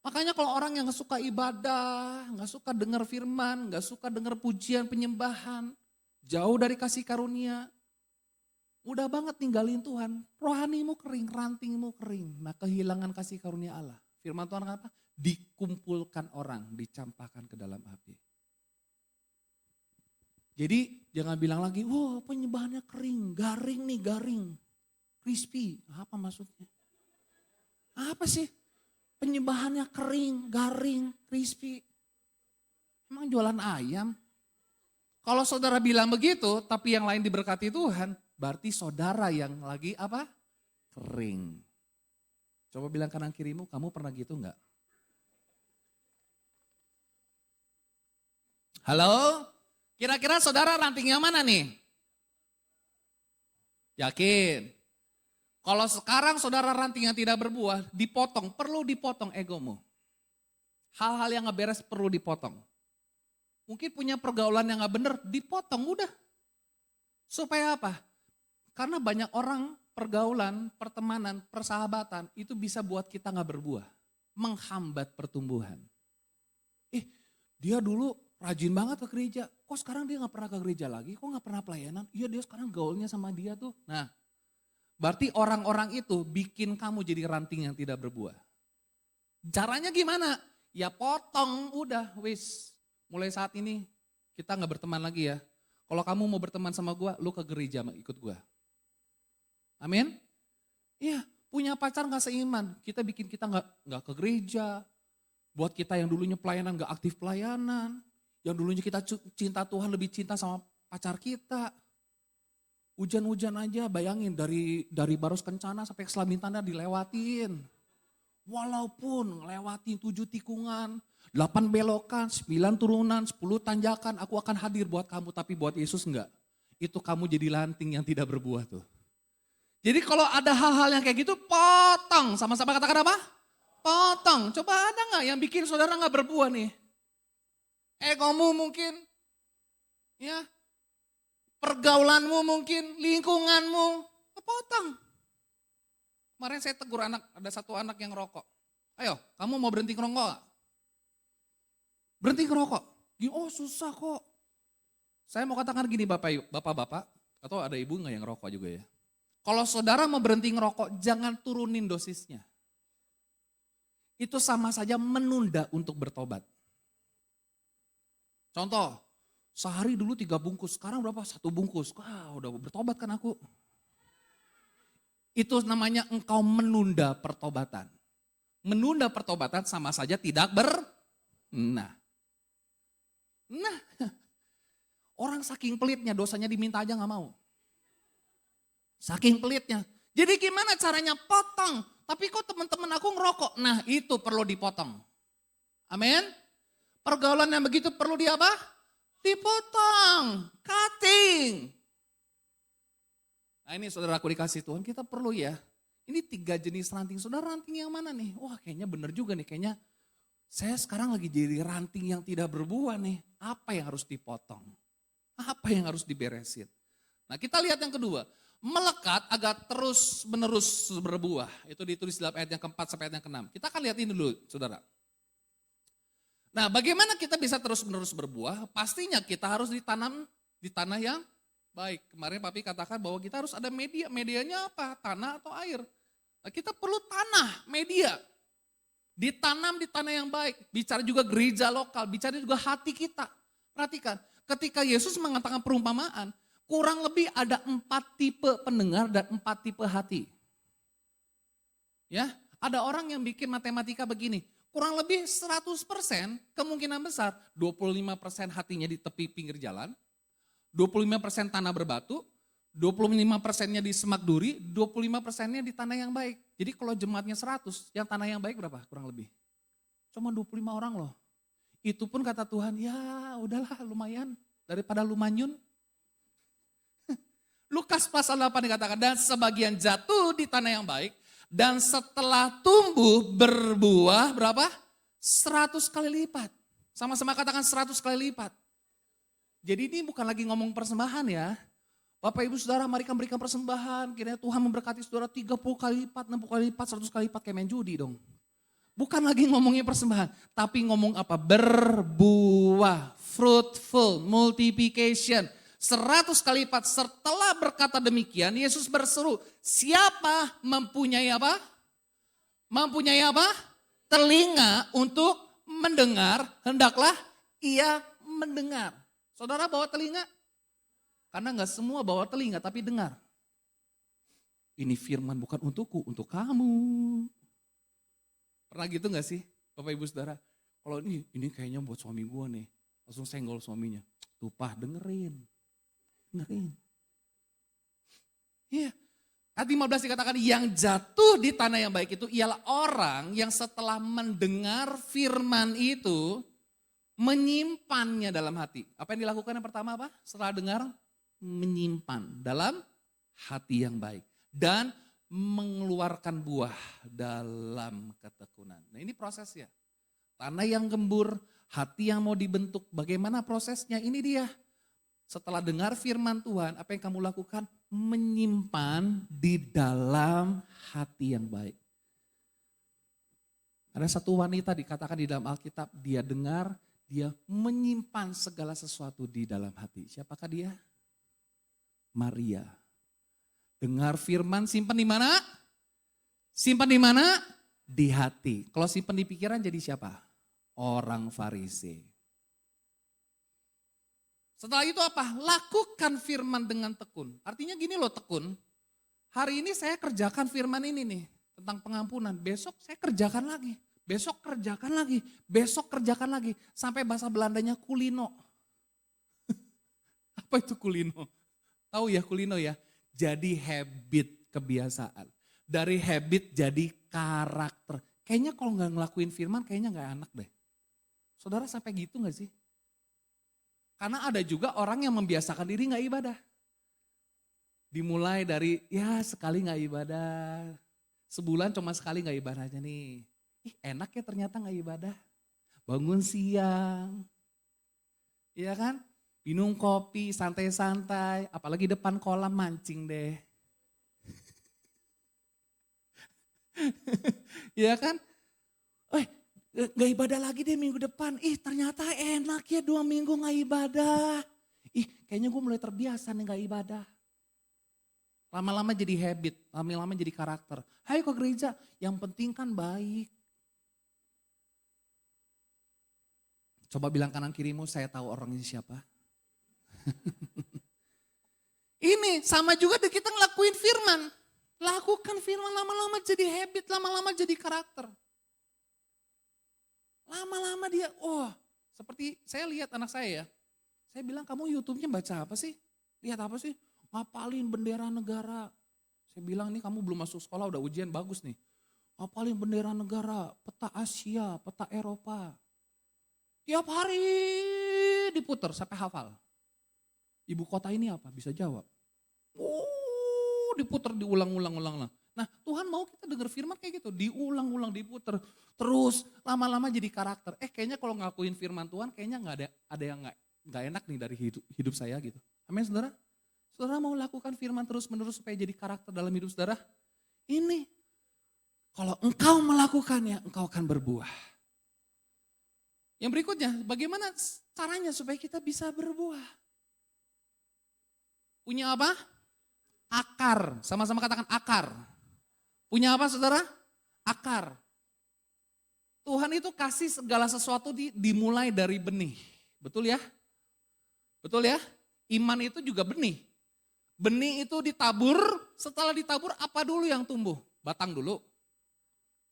Makanya kalau orang yang gak suka ibadah, gak suka dengar firman, gak suka dengar pujian, penyembahan, jauh dari kasih karunia, mudah banget ninggalin Tuhan. Rohanimu kering, rantingmu kering. Nah kehilangan kasih karunia Allah. Firman Tuhan apa? Dikumpulkan orang, dicampakkan ke dalam api. Jadi jangan bilang lagi, penyembahannya kering, garing nih, garing. Crispy, apa maksudnya? Apa sih? Penyembahannya kering, garing, crispy. Emang jualan ayam? Kalau saudara bilang begitu, tapi yang lain diberkati Tuhan, berarti saudara yang lagi apa? Kering. Coba bilang kanan kirimu, kamu pernah gitu enggak? Halo? Kira-kira saudara ranting yang mana nih? Yakin? Kalau sekarang saudara ranting yang tidak berbuah, dipotong, perlu dipotong egomu. Hal-hal yang gak beres perlu dipotong. Mungkin punya pergaulan yang gak bener, dipotong udah. Supaya apa? Karena banyak orang pergaulan, pertemanan, persahabatan itu bisa buat kita gak berbuah. Menghambat pertumbuhan. Dia dulu rajin banget ke gereja, kok sekarang dia gak pernah ke gereja lagi, kok gak pernah pelayanan? Iya dia sekarang gaulnya sama dia tuh. Nah, berarti orang-orang itu bikin kamu jadi ranting yang tidak berbuah. Caranya gimana? Ya potong, udah wis. Mulai saat ini kita gak berteman lagi ya. Kalau kamu mau berteman sama gue, lu ke gereja ikut gue. Amin? Iya, punya pacar gak seiman. Kita bikin kita gak ke gereja. Buat kita yang dulunya pelayanan gak aktif pelayanan. Yang dulunya kita cinta Tuhan lebih cinta sama pacar kita. Hujan-hujan aja bayangin dari Baros Kencana sampai ke Selabintanda dilewatin. Walaupun ngelewatin 7 tikungan, 8 belokan, 9 turunan, 10 tanjakan, aku akan hadir buat kamu. Tapi buat Yesus enggak. Itu kamu jadi lanting yang tidak berbuah tuh. Jadi kalau ada hal-hal yang kayak gitu, potong. Sama-sama katakan apa? Potong. Coba ada enggak yang bikin saudara enggak berbuah nih? Egomu mungkin. Ya. Pergaulanmu mungkin, lingkunganmu, potong. Kemarin saya tegur anak, ada satu anak yang rokok. Ayo, kamu mau berhenti ngerokok gak? Berhenti ngerokok? Susah kok. Saya mau katakan gini bapak-bapak, atau ada ibu gak yang ngerokok juga ya. Kalau saudara mau berhenti ngerokok, jangan turunin dosisnya. Itu sama saja menunda untuk bertobat. Contoh, sehari dulu 3 bungkus, sekarang berapa? 1 bungkus. Udah bertobat kan aku. Itu namanya engkau menunda pertobatan. Menunda pertobatan sama saja tidak Nah, orang saking pelitnya dosanya diminta aja gak mau. Saking pelitnya. Jadi gimana caranya? Potong. Tapi kok teman-teman aku ngerokok? Nah itu perlu dipotong. Amin. Pergaulan yang begitu perlu apa? Dipotong, cutting. Nah ini saudaraku dikasih Tuhan, kita perlu ya. Ini 3 jenis ranting, saudara ranting yang mana nih? Wah kayaknya bener juga nih, kayaknya saya sekarang lagi jadi ranting yang tidak berbuah nih. Apa yang harus dipotong? Apa yang harus diberesin? Nah kita lihat yang kedua, melekat agar terus menerus berbuah. Itu ditulis dalam ayat yang keempat sampai ayat yang keenam. Kita akan lihat ini dulu saudara. Nah, bagaimana kita bisa terus-menerus berbuah? Pastinya kita harus ditanam di tanah yang baik. Kemarin Papi katakan bahwa kita harus ada media. Medianya apa? Tanah atau air? Nah, kita perlu tanah, media. Ditanam di tanah yang baik. Bicara juga gereja lokal, bicara juga hati kita. Perhatikan, ketika Yesus mengatakan perumpamaan, kurang lebih ada 4 tipe pendengar dan 4 tipe hati. Ya, ada orang yang bikin matematika begini, kurang lebih 100% kemungkinan besar 25% hatinya di tepi pinggir jalan, 25% tanah berbatu, 25%-nya di semak duri, 25%-nya di tanah yang baik. Jadi kalau jemaatnya 100, yang tanah yang baik berapa kurang lebih? Cuma 25 orang loh. Itu pun kata Tuhan, ya udahlah lumayan daripada lumanyun. Lukas pasal 8 dikatakan, dan sebagian jatuh di tanah yang baik, dan setelah tumbuh berbuah berapa? 100 kali lipat. Sama-sama katakan 100 kali lipat. Jadi ini bukan lagi ngomong persembahan ya. Bapak ibu saudara mari kita berikan persembahan. Kiranya Tuhan memberkati saudara 30 kali lipat, 60 kali lipat, 100 kali lipat kayak main judi dong. Bukan lagi ngomongin persembahan. Tapi ngomong apa? Berbuah, fruitful, multiplication. 100 kali lipat. Setelah berkata demikian, Yesus berseru, siapa mempunyai apa? Mempunyai apa? Telinga untuk mendengar, hendaklah ia mendengar. Saudara bawa telinga? Karena enggak semua bawa telinga, tapi dengar. Ini firman bukan untukku, untuk kamu. Pernah gitu enggak sih, Bapak Ibu Saudara? Kalau ini kayaknya buat suami gua nih. Langsung senggol suaminya. Tuh dengerin. Dengerin. Iya. Ayat 15 dikatakan yang jatuh di tanah yang baik itu ialah orang yang setelah mendengar firman itu menyimpannya dalam hati. Apa yang dilakukan yang pertama apa? Setelah dengar menyimpan dalam hati yang baik. Dan mengeluarkan buah dalam ketekunan. Nah ini prosesnya. Tanah yang gembur, hati yang mau dibentuk. Bagaimana prosesnya? Ini dia. Setelah dengar firman Tuhan, apa yang kamu lakukan? Menyimpan di dalam hati yang baik. Ada satu wanita dikatakan di dalam Alkitab, dia dengar, dia menyimpan segala sesuatu di dalam hati. Siapakah dia? Maria. Dengar firman, simpan di mana? Simpan di mana? Di hati. Kalau simpan di pikiran jadi siapa? Orang Farisi. Setelah itu apa? Lakukan firman dengan tekun. Artinya gini loh tekun. Hari ini saya kerjakan firman ini nih. Tentang pengampunan. Besok saya kerjakan lagi. Besok kerjakan lagi. Besok kerjakan lagi. Sampai bahasa Belandanya kulino. Apa itu kulino? Tahu ya kulino ya? Jadi habit, kebiasaan. Dari habit jadi karakter. Kayaknya kalau nggak ngelakuin firman kayaknya nggak enak deh. Saudara sampai gitu nggak sih? Karena ada juga orang yang membiasakan diri nggak ibadah. Dimulai dari ya sekali nggak ibadah. Sebulan cuma sekali nggak ibadah aja nih. Ih enak ya ternyata nggak ibadah. Bangun siang. Iya kan? Minum kopi santai-santai. Apalagi depan kolam mancing deh. Iya kan? Gak ibadah lagi deh minggu depan. Ih ternyata enak ya 2 minggu gak ibadah. Ih kayaknya gue mulai terbiasa nih gak ibadah. Lama-lama jadi habit, lama-lama jadi karakter. Hai kok gereja, yang penting kan baik. Coba bilang kanan kirimu, saya tahu orangnya siapa. Ini sama juga kita ngelakuin firman. Lakukan firman lama-lama jadi habit, lama-lama jadi karakter. Lama-lama dia, seperti saya lihat anak saya ya. Saya bilang kamu YouTube-nya baca apa sih? Lihat apa sih? Ngapalin bendera negara. Saya bilang nih kamu belum masuk sekolah udah ujian bagus nih. Ngapalin bendera negara, peta Asia, peta Eropa. Tiap hari diputer sampai hafal. Ibu kota ini apa? Bisa jawab. Diputer diulang-ulang. Nah Tuhan mau kita dengar firman kayak gitu. Diulang-ulang, diputer. Terus lama-lama jadi karakter. Kayaknya kalau ngakuin firman Tuhan kayaknya ada yang gak enak nih dari hidup saya gitu. Amin saudara? Saudara mau lakukan firman terus-menerus supaya jadi karakter dalam hidup saudara? Ini. Kalau engkau melakukannya, engkau akan berbuah. Yang berikutnya, bagaimana caranya supaya kita bisa berbuah? Punya apa? Akar. Sama-sama katakan akar. Punya apa saudara? Akar. Tuhan itu kasih segala sesuatu dimulai dari benih. Betul ya? Betul ya? Iman itu juga benih. Benih itu ditabur, setelah ditabur apa dulu yang tumbuh? Batang dulu.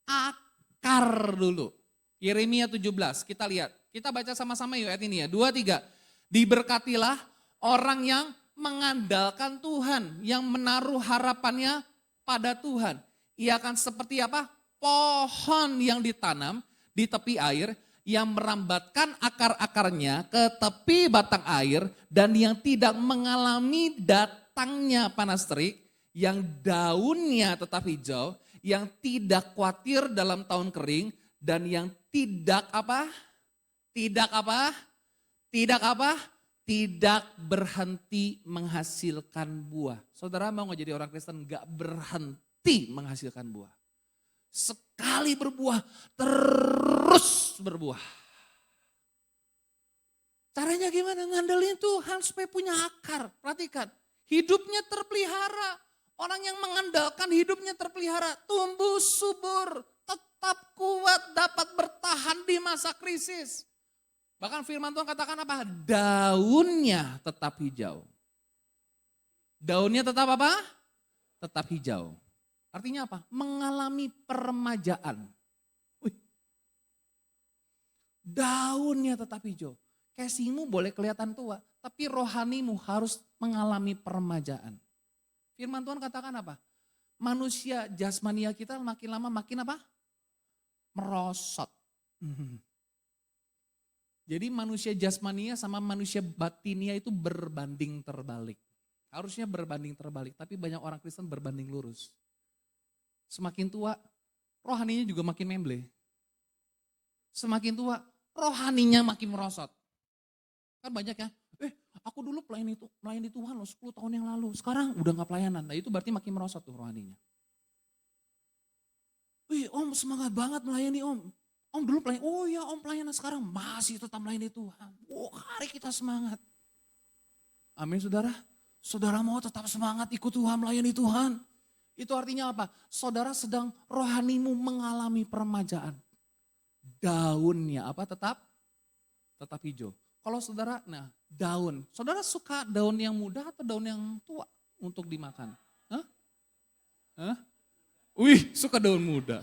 Akar dulu. Yeremia 17, kita lihat. Kita baca sama-sama yuk ayat ini ya. 2, 3. Diberkatilah orang yang mengandalkan Tuhan, yang menaruh harapannya pada Tuhan. Ia akan seperti apa? Pohon yang ditanam di tepi air, yang merambatkan akar-akarnya ke tepi batang air, dan yang tidak mengalami datangnya panas terik, yang daunnya tetap hijau, yang tidak khawatir dalam tahun kering, dan yang tidak apa? Tidak apa? Tidak apa? Tidak berhenti menghasilkan buah. Saudara mau nggak jadi orang Kristen nggak berhenti menghasilkan buah? Sekali berbuah, terus berbuah. Caranya gimana? Ngandelin Tuhan supaya punya akar. Perhatikan, hidupnya terpelihara. Orang yang mengandalkan hidupnya terpelihara, tumbuh subur, tetap kuat, dapat bertahan di masa krisis. Bahkan firman Tuhan katakan apa? Daunnya tetap hijau. Daunnya tetap apa? Tetap hijau. Artinya apa? Mengalami peremajaan. Wih. Daunnya tetap hijau. Casingmu boleh kelihatan tua, tapi rohanimu harus mengalami peremajaan. Firman Tuhan katakan apa? Manusia jasmania kita makin lama makin apa? Merosot. Jadi manusia jasmania sama manusia batinia itu berbanding terbalik. Harusnya berbanding terbalik, tapi banyak orang Kristen berbanding lurus. Semakin tua, rohaninya juga makin memble. Semakin tua, rohaninya makin merosot. Kan banyak ya, aku dulu melayani Tuhan loh 10 tahun yang lalu. Sekarang udah gak pelayanan, nah itu berarti makin merosot tuh rohaninya. Wih om semangat banget melayani om. Om dulu pelayan, oh ya om pelayanan sekarang masih tetap melayani Tuhan. Oh hari kita semangat. Amin saudara. Saudara mau tetap semangat ikut Tuhan, melayani Tuhan. Itu artinya apa? Saudara sedang rohanimu mengalami peremajaan. Daunnya apa tetap hijau. Kalau saudara, nah daun. Saudara suka daun yang muda atau daun yang tua untuk dimakan? Hah? Wih suka daun muda.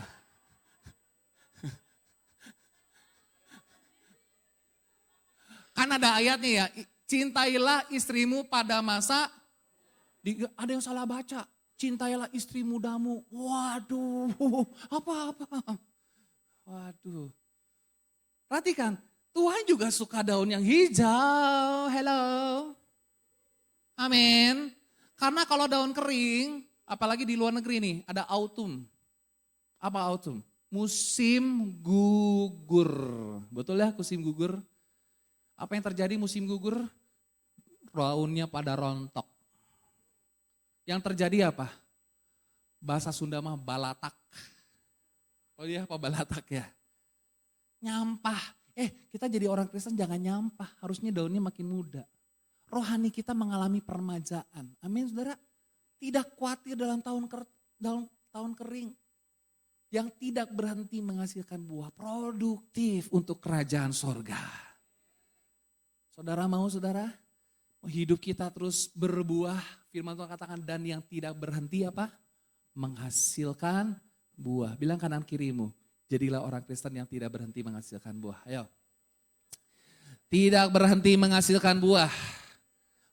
Kan ada ayatnya ya, cintailah istrimu pada masa, ada yang salah baca, cintailah istri mudamu. Waduh, apa? Waduh. Perhatikan, Tuhan juga suka daun yang hijau, hello. Amin. Karena kalau daun kering, apalagi di luar negeri nih, ada autumn. Apa autumn? Musim gugur. Betul ya musim gugur? Apa yang terjadi musim gugur? Daunnya pada rontok. Yang terjadi apa? Bahasa Sunda mah balatak. Oh iya apa balatak ya? Nyampah. Kita jadi orang Kristen jangan nyampah. Harusnya daunnya makin muda. Rohani kita mengalami peremajaan. Amin saudara. Tidak khawatir dalam tahun kering. Yang tidak berhenti menghasilkan buah. Produktif untuk kerajaan sorga. Saudara mau saudara, hidup kita terus berbuah, firman Tuhan katakan dan yang tidak berhenti apa? Menghasilkan buah. Bilang kanan kirimu, jadilah orang Kristen yang tidak berhenti menghasilkan buah. Ayo. Tidak berhenti menghasilkan buah.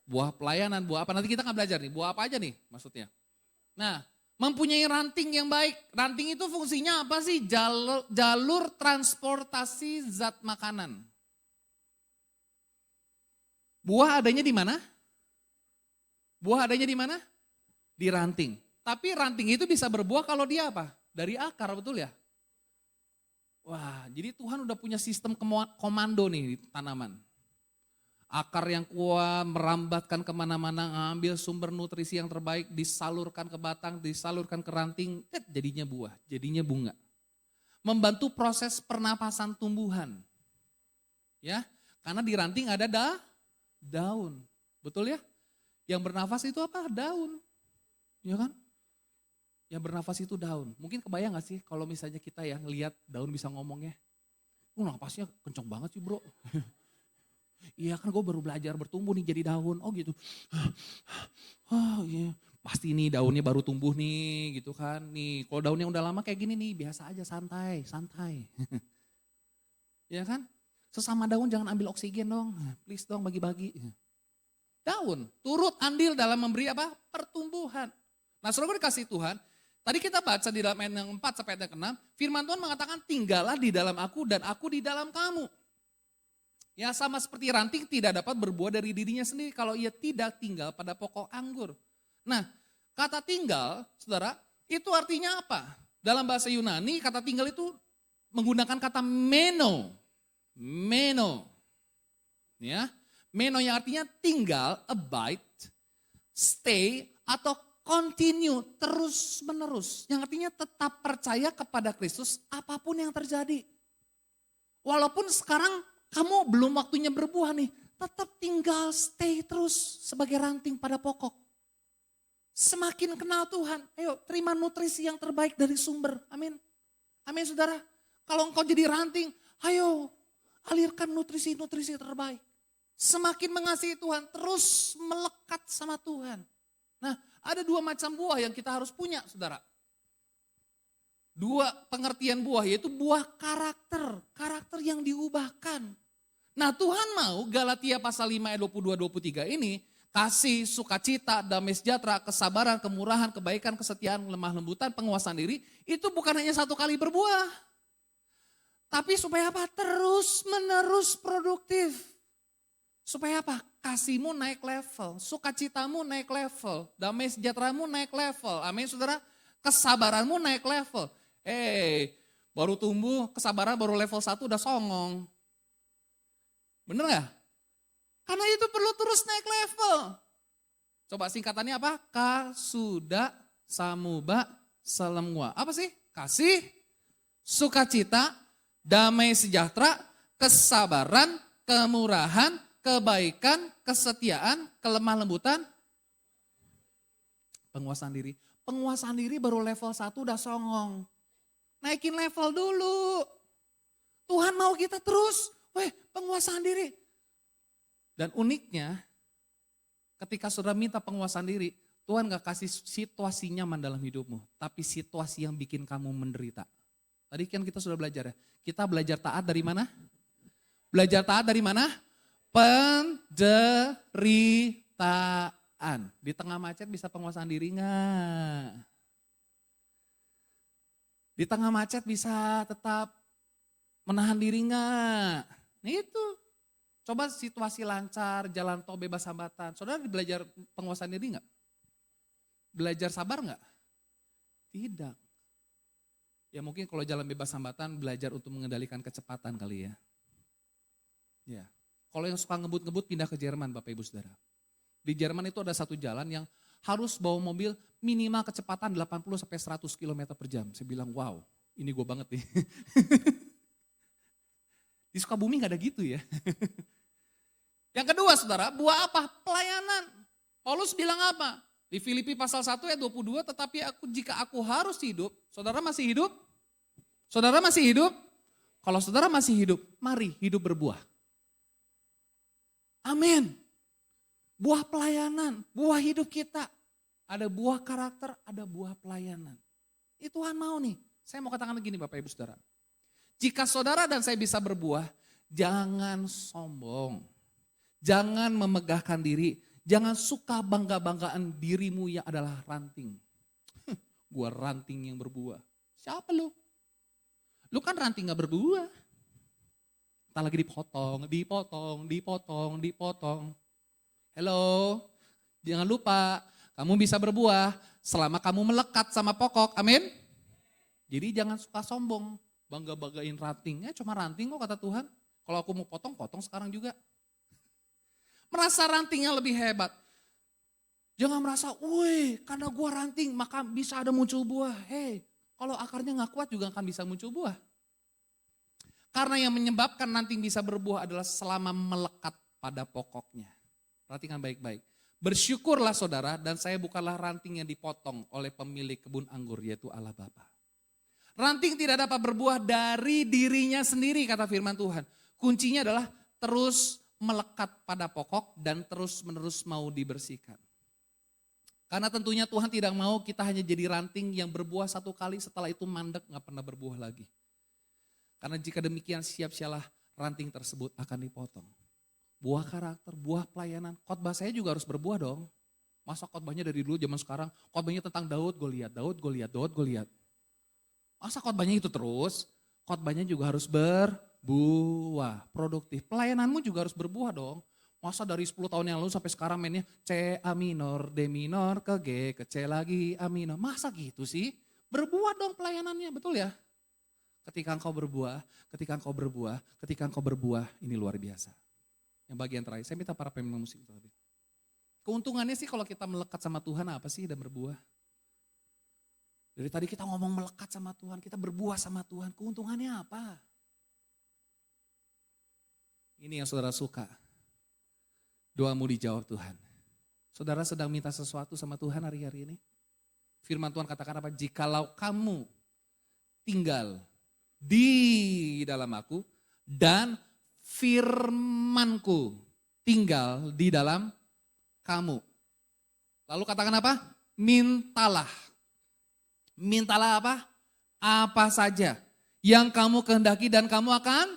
Buah pelayanan, buah apa? Nanti kita akan belajar nih, buah apa aja nih maksudnya. Nah, mempunyai ranting yang baik. Ranting itu fungsinya apa sih? Jalur transportasi zat makanan. Buah adanya di mana? Buah adanya di mana? Di ranting. Tapi ranting itu bisa berbuah kalau dia apa? Dari akar, betul ya? Wah, jadi Tuhan udah punya sistem komando nih di tanaman. Akar yang kuat, merambatkan kemana-mana, ngambil sumber nutrisi yang terbaik, disalurkan ke batang, disalurkan ke ranting, jadinya buah, jadinya bunga. Membantu proses pernapasan tumbuhan. Ya, karena di ranting ada daun. Betul ya? Yang bernafas itu apa? Daun. Ya kan? Yang bernafas itu daun. Mungkin kebayang gak sih kalau misalnya kita ya ngelihat daun bisa ngomongnya. Napasnya kenceng banget sih bro. Iya kan gue baru belajar bertumbuh nih jadi daun. Oh gitu. Oh iya. Pasti nih daunnya baru tumbuh nih gitu kan. Nih kalau daunnya udah lama kayak gini nih biasa aja santai. Ya kan? Sesama daun jangan ambil oksigen dong. Please dong bagi-bagi. Daun turut andil dalam memberi apa? Pertumbuhan. Nah saudara dikasih Tuhan. Tadi kita baca di dalam ayat yang 4 sampai ayat yang 6. Firman Tuhan mengatakan tinggallah di dalam aku dan aku di dalam kamu. Ya sama seperti ranting tidak dapat berbuah dari dirinya sendiri kalau ia tidak tinggal pada pokok anggur. Nah, kata tinggal, saudara, itu artinya apa? Dalam bahasa Yunani, kata tinggal itu menggunakan kata meno. Meno. Ya, meno yang artinya tinggal, abide, stay, atau continue, terus menerus. Yang artinya tetap percaya kepada Kristus apapun yang terjadi. Walaupun sekarang kamu belum waktunya berbuah nih, tetap tinggal stay terus sebagai ranting pada pokok. Semakin kenal Tuhan, ayo terima nutrisi yang terbaik dari sumber. Amin. Amin saudara. Kalau engkau jadi ranting, ayo alirkan nutrisi-nutrisi terbaik. Semakin mengasihi Tuhan, terus melekat sama Tuhan. Nah, ada dua macam buah yang kita harus punya saudara. Dua pengertian buah yaitu buah karakter. Karakter yang diubahkan. Nah Tuhan mau Galatia pasal 5 ayat 22-23 ini kasih, sukacita, damai sejahtera, kesabaran, kemurahan, kebaikan, kesetiaan, lemah lembutan, penguasaan diri. Itu bukan hanya satu kali berbuah. Tapi supaya apa? Terus menerus produktif. Supaya apa? Kasihmu naik level, sukacitamu naik level, damai sejahteramu naik level. Amin saudara. Kesabaranmu naik level. Baru tumbuh, kesabaran baru level 1 udah songong. Bener gak? Karena itu perlu terus naik level. Coba singkatannya apa? Kasuda samuba salemwa. Apa sih? Kasih, sukacita, damai sejahtera, kesabaran, kemurahan, kebaikan, kesetiaan, kelemah lembutan, penguasaan diri. Penguasaan diri baru level 1 udah songong. Naikin level dulu. Tuhan mau kita terus, penguasaan diri. Dan uniknya, ketika saudara minta penguasaan diri, Tuhan gak kasih situasi nyaman dalam hidupmu, tapi situasi yang bikin kamu menderita. Tadi kan kita sudah belajar ya, kita belajar taat dari mana? Belajar taat dari mana? Penderitaan. Di tengah macet bisa penguasaan diri gak? Di tengah macet bisa tetap menahan diri gak? Nah itu. Coba situasi lancar, jalan tol bebas hambatan. Saudara belajar penguasaan diri gak? Belajar sabar gak? Tidak. Ya mungkin kalau jalan bebas hambatan belajar untuk mengendalikan kecepatan kali ya. Ya. Kalau yang suka ngebut-ngebut pindah ke Jerman Bapak Ibu Saudara. Di Jerman itu ada satu jalan yang harus bawa mobil minimal kecepatan 80 sampai 100 km per jam. Saya bilang wow, ini gue banget nih. Di Sukabumi gak ada gitu ya. Yang kedua saudara, buah apa? Pelayanan. Paulus bilang apa? Di Filipi pasal 1 ayat 22, tetapi jika aku harus hidup, saudara masih hidup? Saudara masih hidup? Kalau saudara masih hidup, mari hidup berbuah. Amin. Buah pelayanan, buah hidup kita. Ada buah karakter, ada buah pelayanan. Itu Tuhan mau nih. Saya mau katakan begini Bapak Ibu Saudara. Jika saudara dan saya bisa berbuah, jangan sombong. Jangan memegahkan diri. Jangan suka bangga-banggaan dirimu yang adalah ranting. Gua ranting yang berbuah. Siapa lu? Lu kan ranting gak berbuah. Entah lagi dipotong. Hello, jangan lupa kamu bisa berbuah selama kamu melekat sama pokok. Amin. Jadi jangan suka sombong. Bangga-banggain ranting. Cuma ranting kok kata Tuhan. Kalau aku mau potong sekarang juga. Merasa rantingnya lebih hebat. Jangan merasa, karena gua ranting maka bisa ada muncul buah. Kalau akarnya gak kuat juga akan bisa muncul buah. Karena yang menyebabkan ranting bisa berbuah adalah selama melekat pada pokoknya. Perhatikan baik-baik. Bersyukurlah saudara, dan saya bukanlah ranting yang dipotong oleh pemilik kebun anggur, yaitu Allah Bapa. Ranting tidak dapat berbuah dari dirinya sendiri, kata firman Tuhan. Kuncinya adalah terus melekat pada pokok dan terus menerus mau dibersihkan. Karena tentunya Tuhan tidak mau kita hanya jadi ranting yang berbuah satu kali, setelah itu mandek gak pernah berbuah lagi. Karena jika demikian siap-sialah ranting tersebut akan dipotong. Buah karakter, buah pelayanan, khotbah saya juga harus berbuah dong. Masa khotbahnya dari dulu zaman sekarang, khotbahnya tentang Daud Goliat, Daud Goliat, Daud Goliat. Masa khotbahnya itu terus, khotbahnya juga harus berbuah, produktif. Pelayananmu juga harus berbuah dong. Masa dari 10 tahun yang lalu sampai sekarang mainnya C, A minor, D minor, ke G, ke C lagi, A minor. Masa gitu sih? Berbuah dong pelayanannya, betul ya? Ketika engkau berbuah, ketika engkau berbuah, ketika engkau berbuah, ini luar biasa. Yang bagian terakhir, saya minta para pemain musik. Keuntungannya sih kalau kita melekat sama Tuhan apa sih dan berbuah? Dari tadi kita ngomong melekat sama Tuhan, kita berbuah sama Tuhan, keuntungannya apa? Ini yang saudara suka. Doamu dijawab Tuhan. Saudara sedang minta sesuatu sama Tuhan hari-hari ini? Firman Tuhan katakan apa? Jikalau kamu tinggal di dalam aku dan firmanku tinggal di dalam kamu. Lalu katakan apa? Mintalah. Mintalah apa? Apa saja yang kamu kehendaki dan kamu akan.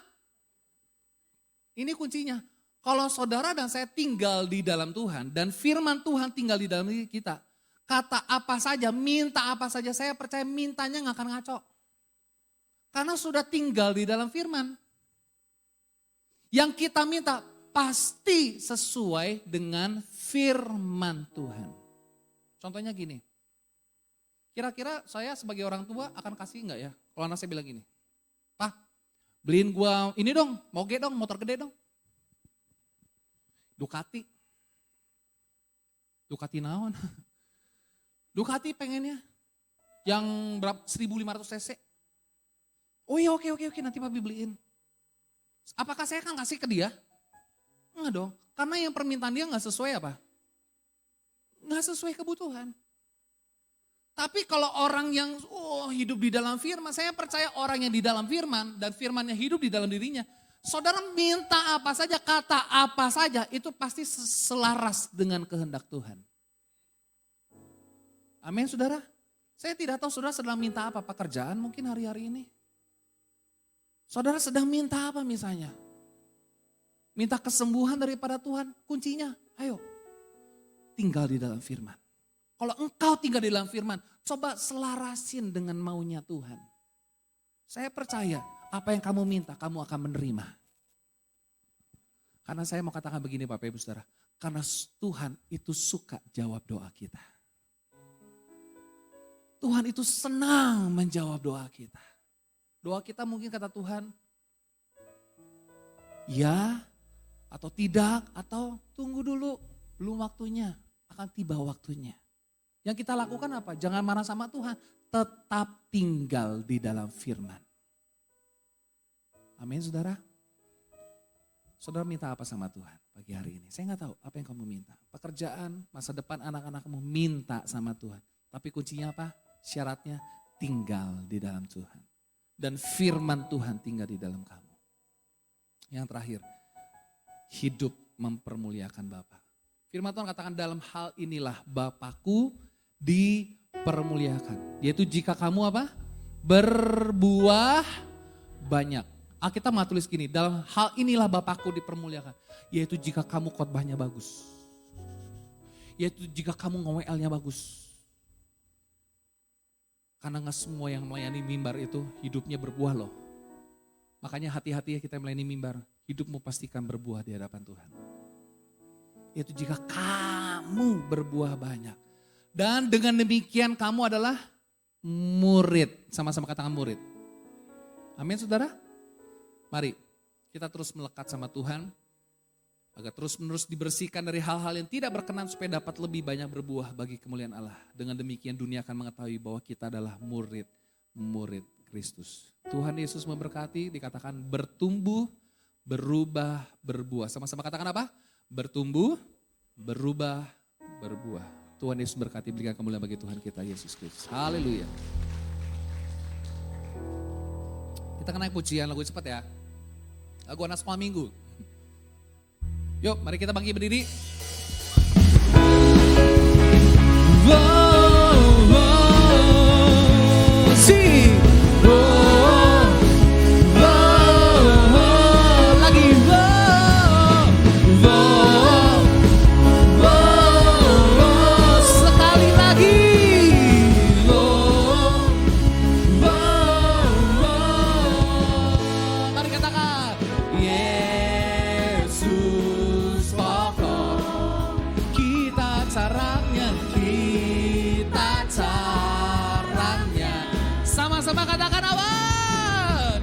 Ini kuncinya. Kalau saudara dan saya tinggal di dalam Tuhan dan firman Tuhan tinggal di dalam diri kita. Kata apa saja, minta apa saja, saya percaya mintanya gak akan ngaco. Karena sudah tinggal di dalam firman. Yang kita minta pasti sesuai dengan firman Tuhan. Contohnya gini. Kira-kira saya sebagai orang tua akan kasih enggak ya? Kalau anak saya bilang gini. Pak, beliin gua ini dong, moge dong, motor gede dong. Ducati. Ducati naon? Ducati pengennya. Yang berapa? 1500 cc. Oh iya oke nanti papi beliin. Apakah saya akan kasih ke dia? Enggak dong. Karena yang permintaan dia enggak sesuai apa? Enggak sesuai kebutuhan. Tapi kalau orang yang hidup di dalam firman, saya percaya orang yang di dalam firman dan firmannya hidup di dalam dirinya. Saudara minta apa saja, kata apa saja, itu pasti selaras dengan kehendak Tuhan. Amin saudara. Saya tidak tahu saudara sedang minta apa, pekerjaan mungkin hari-hari ini. Saudara sedang minta apa misalnya? Minta kesembuhan daripada Tuhan, kuncinya ayo tinggal di dalam firman. Kalau engkau tinggal di dalam firman, coba selarasin dengan maunya Tuhan. Saya percaya apa yang kamu minta, kamu akan menerima. Karena saya mau katakan begini Bapak Ibu Saudara, karena Tuhan itu suka jawab doa kita. Tuhan itu senang menjawab doa kita. Doa kita mungkin kata Tuhan, ya atau tidak, atau tunggu dulu, belum waktunya, akan tiba waktunya. Yang kita lakukan apa? Jangan marah sama Tuhan, tetap tinggal di dalam firman. Amin saudara. Saudara minta apa sama Tuhan pagi hari ini? Saya gak tahu apa yang kamu minta. Pekerjaan, masa depan anak-anakmu minta sama Tuhan. Tapi kuncinya apa? Syaratnya tinggal di dalam Tuhan. Dan firman Tuhan tinggal di dalam kamu. Yang terakhir, hidup mempermuliakan Bapa. Firman Tuhan katakan dalam hal inilah Bapakku dipermuliakan. Yaitu jika kamu apa? Berbuah banyak. Alkitab tulis gini, dalam hal inilah Bapakku dipermuliakan. Yaitu jika kamu khotbahnya bagus. Yaitu jika kamu nge-WL-nya bagus. Karena gak semua yang melayani mimbar itu hidupnya berbuah loh. Makanya hati-hati ya kita melayani mimbar. Hidupmu pastikan berbuah di hadapan Tuhan. Yaitu jika kamu berbuah banyak. Dan dengan demikian kamu adalah murid. Sama-sama katakan murid. Amin saudara. Mari kita terus melekat sama Tuhan. Agar terus menerus dibersihkan dari hal-hal yang tidak berkenan supaya dapat lebih banyak berbuah bagi kemuliaan Allah. Dengan demikian dunia akan mengetahui bahwa kita adalah murid-murid Kristus. Tuhan Yesus memberkati, dikatakan bertumbuh, berubah, berbuah. Sama-sama katakan apa? Bertumbuh, berubah, berbuah. Tuhan Yesus berkati, berikan kemuliaan bagi Tuhan kita Yesus Kristus. Haleluya. Kita akan naik pujian lagu cepat ya. Lagu anak sekolah minggu. Yuk, mari kita bangkit berdiri. Sama-sama katakan apa?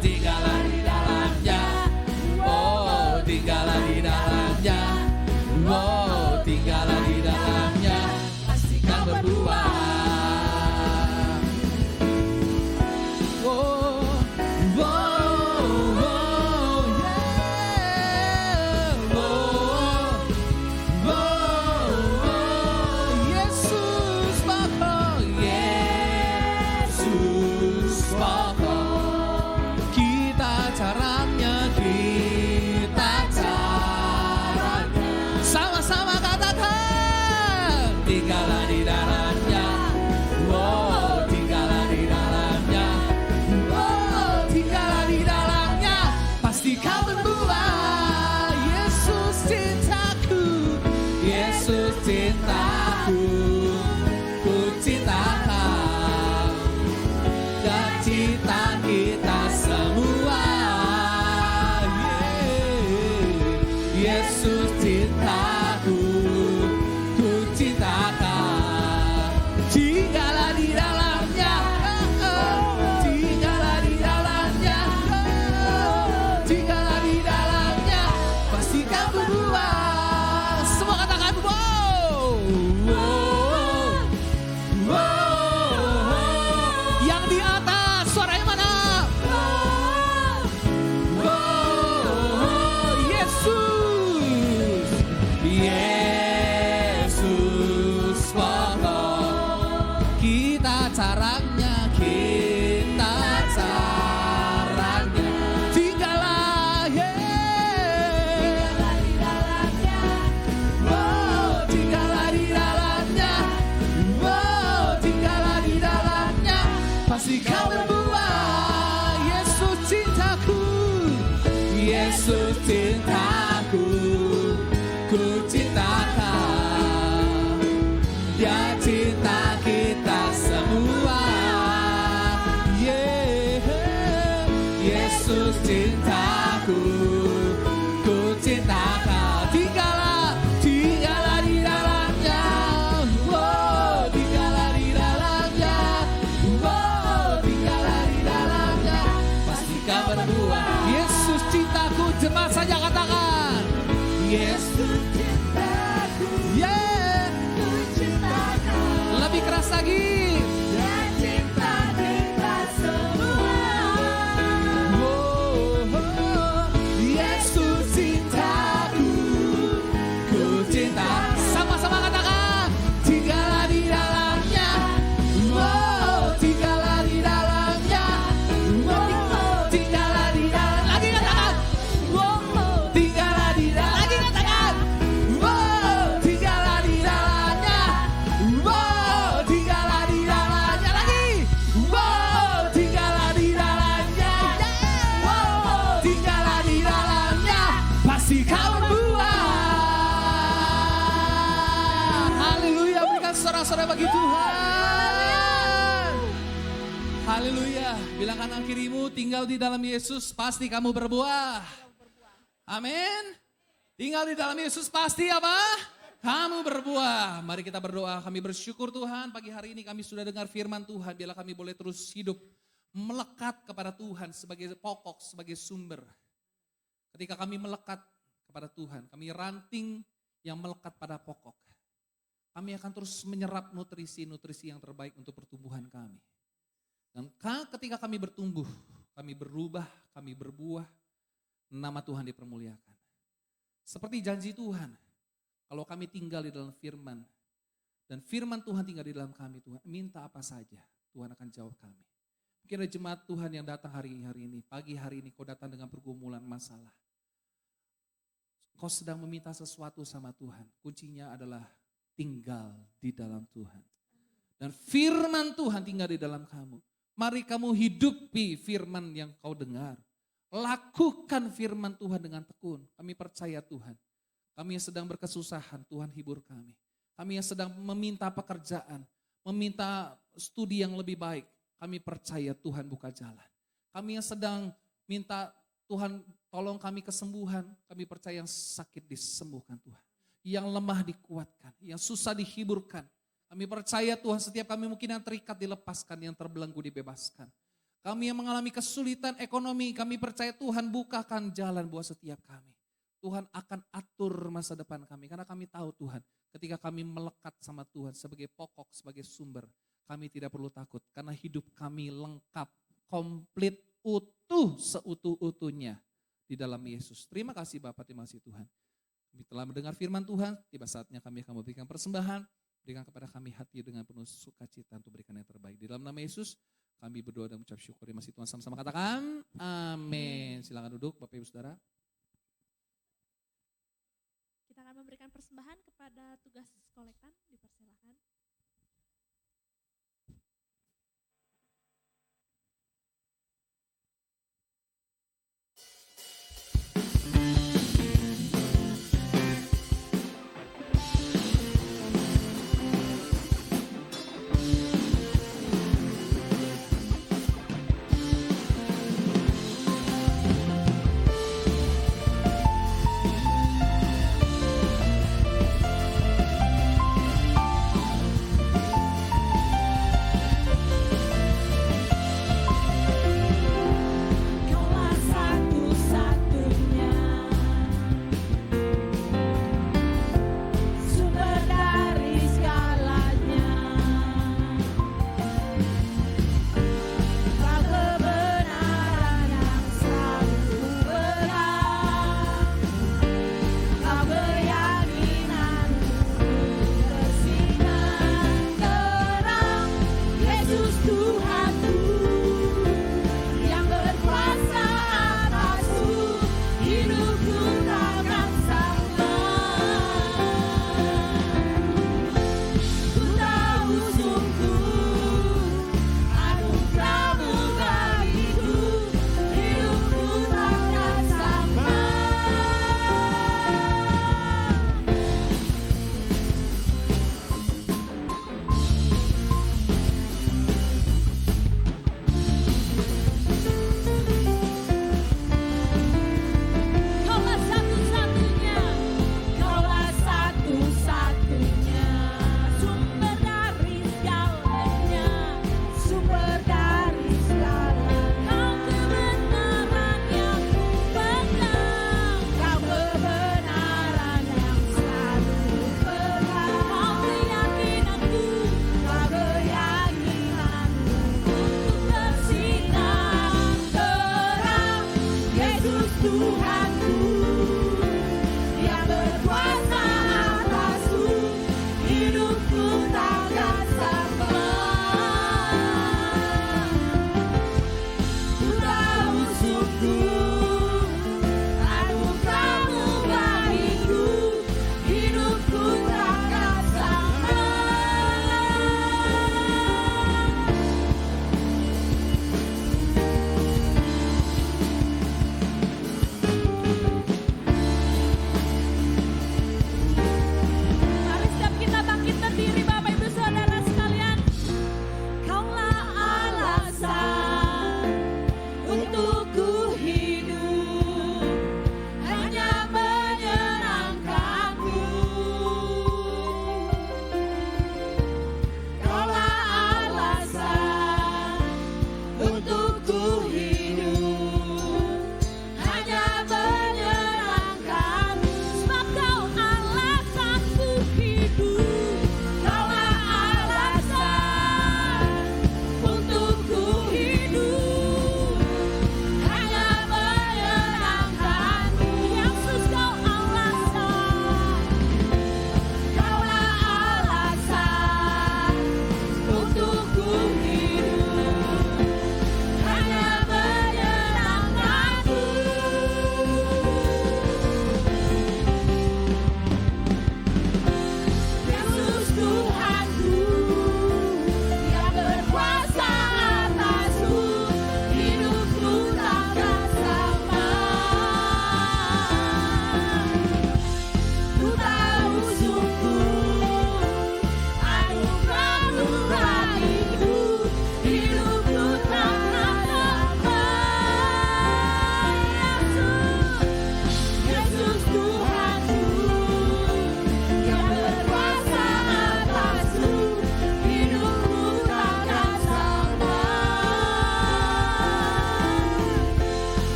Tinggallah di dalamnya. Oh, tinggallah di dalamnya. Oh, tinggallah di dalamnya. Pastikan berbuah. Oh, oh, oh, yeah. Oh, oh, oh, Yesus Bapa, Yesus Bapa. Kita caranya, kita caranya. Sama-sama katakan, tinggallah di dalamnya. Oh, tinggallah di dalamnya. Oh, tinggallah di dalamnya. Pasti kau berbuah. Yesus cintaku, Yesus cintaku, ku cinta kau. Dan cinta kita semua. Yeah. Yesus cintaku, ku cinta kau. Tinggallah di dalamnya. Tinggallah di dalamnya. Tinggallah di dalamnya. Pasti kau berbuah. Semua katakan wow. Wow. Wow. Yang di atas suaranya mana? Wow. Yesus. Yesus Bapa. Kita caranya, kita caranya. Tinggallah, tinggallah di dalamnya. Oh, tinggallah di dalamnya. Oh, tinggallah di dalamnya. Pasti kau berbuah. Yesus cintaku, Yesus cintaku, ku cinta kau. Dia cinta kita semua. Yeah. Yesus cintaku, ku cinta kau. Tinggallah, tinggallah di dalamnya. Oh, tinggallah di dalamnya. Oh, tinggallah di dalamnya. Pasti kau berbuah. Yesus cintaku, jemaat saja katakan. Yesus cintaku. Yeah. Ku cinta kau. Lebih keras lagi. Dia cinta kita semua. Oh, oh. Yesus cintaku, ku cinta. Sama-sama katakan. Tinggallah di dalamnya. Oh, tinggallah di dalamnya. Oh, tinggallah di dalam. Lagi katakan. Oh, tinggallah di dalam. Lagi katakan. Oh, tinggallah di dalamnya. Oh, tinggallah di dalamnya. Lagi. Oh, tinggallah di dalamnya. Oh, tinggallah di dalamnya. Pasti kau berbuah. Haleluya, berikan sorak-sorai bagi Tuhan. Haleluya, bilang kanan kirimu, tinggal di dalam Yesus pasti kamu berbuah. Amin. Tinggal di dalam Yesus pasti apa? Kamu berbuah. Mari kita berdoa. Kami bersyukur Tuhan, pagi hari ini kami sudah dengar firman Tuhan. Biarlah kami boleh terus hidup melekat kepada Tuhan sebagai pokok, sebagai sumber. Ketika kami melekat kepada Tuhan, kami ranting yang melekat pada pokok. Kami akan terus menyerap nutrisi-nutrisi yang terbaik untuk pertumbuhan kami. Dan ketika kami bertumbuh, kami berubah, kami berbuah, nama Tuhan dipermuliakan. Seperti janji Tuhan, kalau kami tinggal di dalam firman, dan firman Tuhan tinggal di dalam kami, Tuhan, minta apa saja, Tuhan akan jawab kami. Mungkin ada jemaat Tuhan yang datang hari ini, pagi hari ini kau datang dengan pergumulan masalah. Kau sedang meminta sesuatu sama Tuhan, kuncinya adalah tinggal di dalam Tuhan. Dan firman Tuhan tinggal di dalam kamu. Mari kamu hidupi firman yang kau dengar. Lakukan firman Tuhan dengan tekun. Kami percaya Tuhan. Kami yang sedang berkesusahan, Tuhan hibur kami. Kami yang sedang meminta pekerjaan, meminta studi yang lebih baik. Kami percaya Tuhan buka jalan. Kami yang sedang minta Tuhan tolong kami kesembuhan. Kami percaya yang sakit disembuhkan Tuhan. Yang lemah dikuatkan, yang susah dihiburkan. Kami percaya Tuhan setiap kami mungkin yang terikat dilepaskan, yang terbelenggu dibebaskan. Kami yang mengalami kesulitan ekonomi, kami percaya Tuhan bukakan jalan buat setiap kami. Tuhan akan atur masa depan kami, karena kami tahu Tuhan, ketika kami melekat sama Tuhan sebagai pokok, sebagai sumber, kami tidak perlu takut, karena hidup kami lengkap, komplit, utuh, seutuh-utuhnya di dalam Yesus. Terima kasih Bapak, terima kasih Tuhan. Kami telah mendengar firman Tuhan, tiba saatnya kami akan memberikan persembahan, berikan kepada kami hati dengan penuh sukacita untuk berikan yang terbaik. Di dalam nama Yesus, kami berdoa dan mengucap syukur. Terima kasih Tuhan, sama-sama katakan, amin. Silakan duduk Bapak Ibu Saudara. Kita akan memberikan persembahan kepada tugas kolektan, dipersilakan.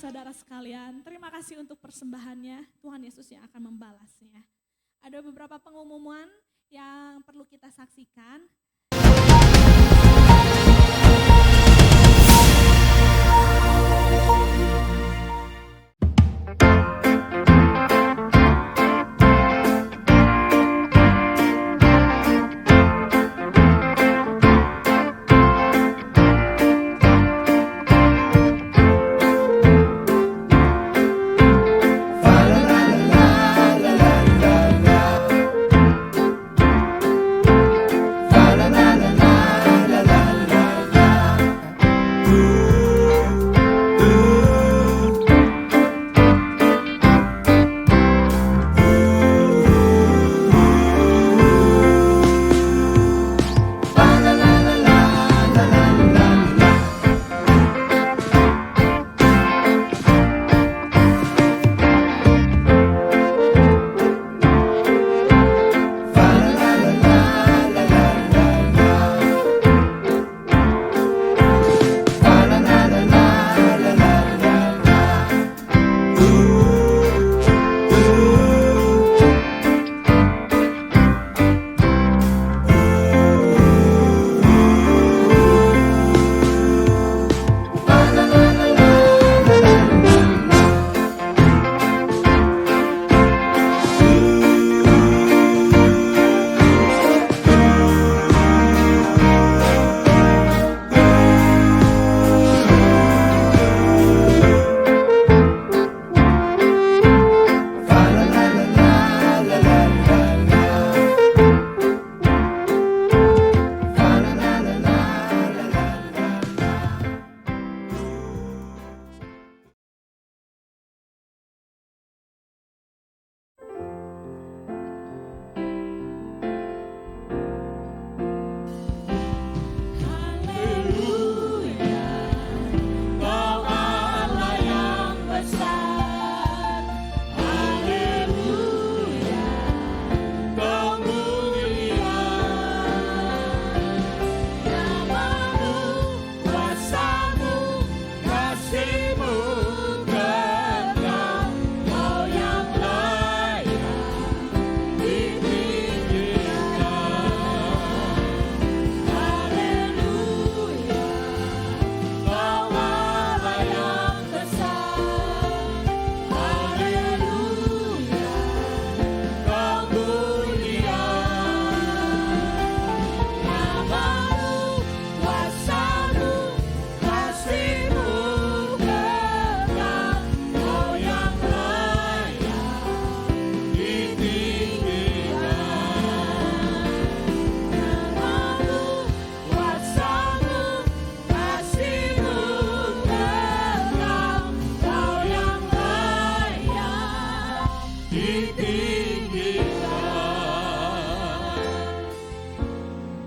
saudara sekalian, terima kasih untuk persembahannya. Tuhan Yesus yang akan membalasnya. Ada beberapa pengumuman yang perlu kita saksikan.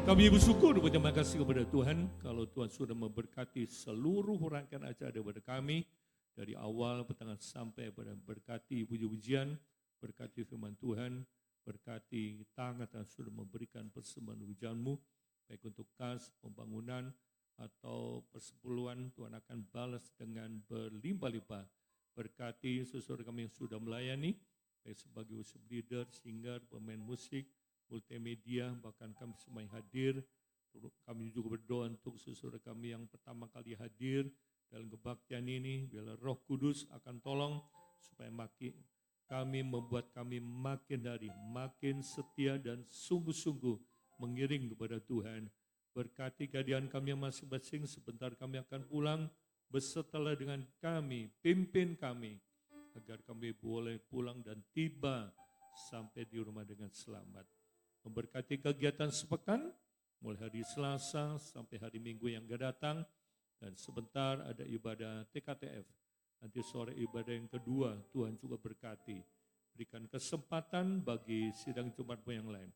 Kami bersyukur dan berterima kasih kepada Tuhan kalau Tuhan sudah memberkati seluruh rangkaian acara daripada kami dari awal pertengahan sampai pada berkati puji-pujian, berkati firman Tuhan, berkati tangan yang sudah memberikan persembahan hujan-Mu baik untuk kas, pembangunan atau persepuluhan. Tuhan akan balas dengan berlimpah-limpah. Berkati saudara kami yang sudah melayani baik sebagai worship leader, singer, pemain musik, multimedia, bahkan kami semua yang hadir. Kami juga berdoa untuk saudara kami yang pertama kali hadir dalam kebaktian ini, biarlah Roh Kudus akan tolong supaya kami membuat kami makin hari, makin setia dan sungguh-sungguh mengiring kepada Tuhan. Berkati keadaan kami yang masing-masing, sebentar kami akan pulang, besertalah dengan kami, pimpin kami, agar kami boleh pulang dan tiba sampai di rumah dengan selamat. Memberkati kegiatan sepekan, mulai hari Selasa sampai hari Minggu yang akan datang, dan sebentar ada ibadah TKTF. Nanti sore ibadah yang kedua, Tuhan juga berkati. Berikan kesempatan bagi sidang Jumatmu yang lain.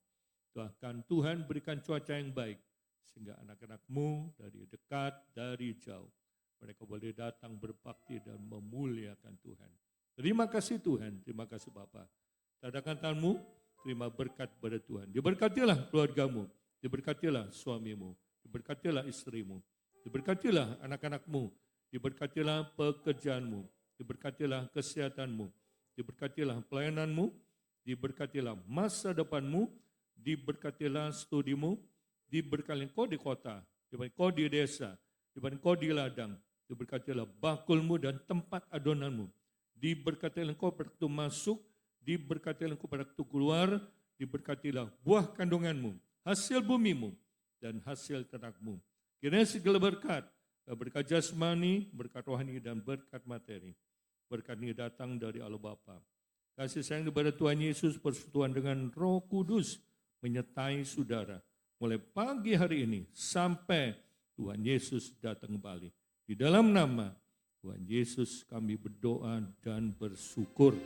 Bahkan Tuhan berikan cuaca yang baik, sehingga anak-anak-Mu dari dekat, dari jauh, mereka boleh datang berbakti dan memuliakan Tuhan. Terima kasih Tuhan, terima kasih Bapa. Tadakan tanganmu, terima berkat pada Tuhan. Diberkatilah keluargamu, diberkatilah suamimu, diberkatilah istrimu, diberkatilah anak-anakmu, diberkatilah pekerjaanmu, diberkatilah kesehatanmu, diberkatilah pelayananmu, diberkatilah masa depanmu, diberkatilah studimu, diberkatilah engkau di kota, diberkatilah engkau di desa, diberkatilah engkau di ladang, diberkatilah bakulmu dan tempat adonanmu, diberkatilah engkau pada waktu masuk, diberkatilah engkau pada waktu keluar, diberkatilah buah kandunganmu, hasil bumimu, dan hasil ternakmu. Kiranya segala berkat, berkat jasmani, berkat rohani, dan berkat materi, berkat ini datang dari Allah Bapa. Kasih sayang kepada Tuhan Yesus, persekutuan dengan Roh Kudus menyertai saudara mulai pagi hari ini sampai Tuhan Yesus datang kembali. Di dalam nama Tuhan Yesus kami berdoa dan bersyukur.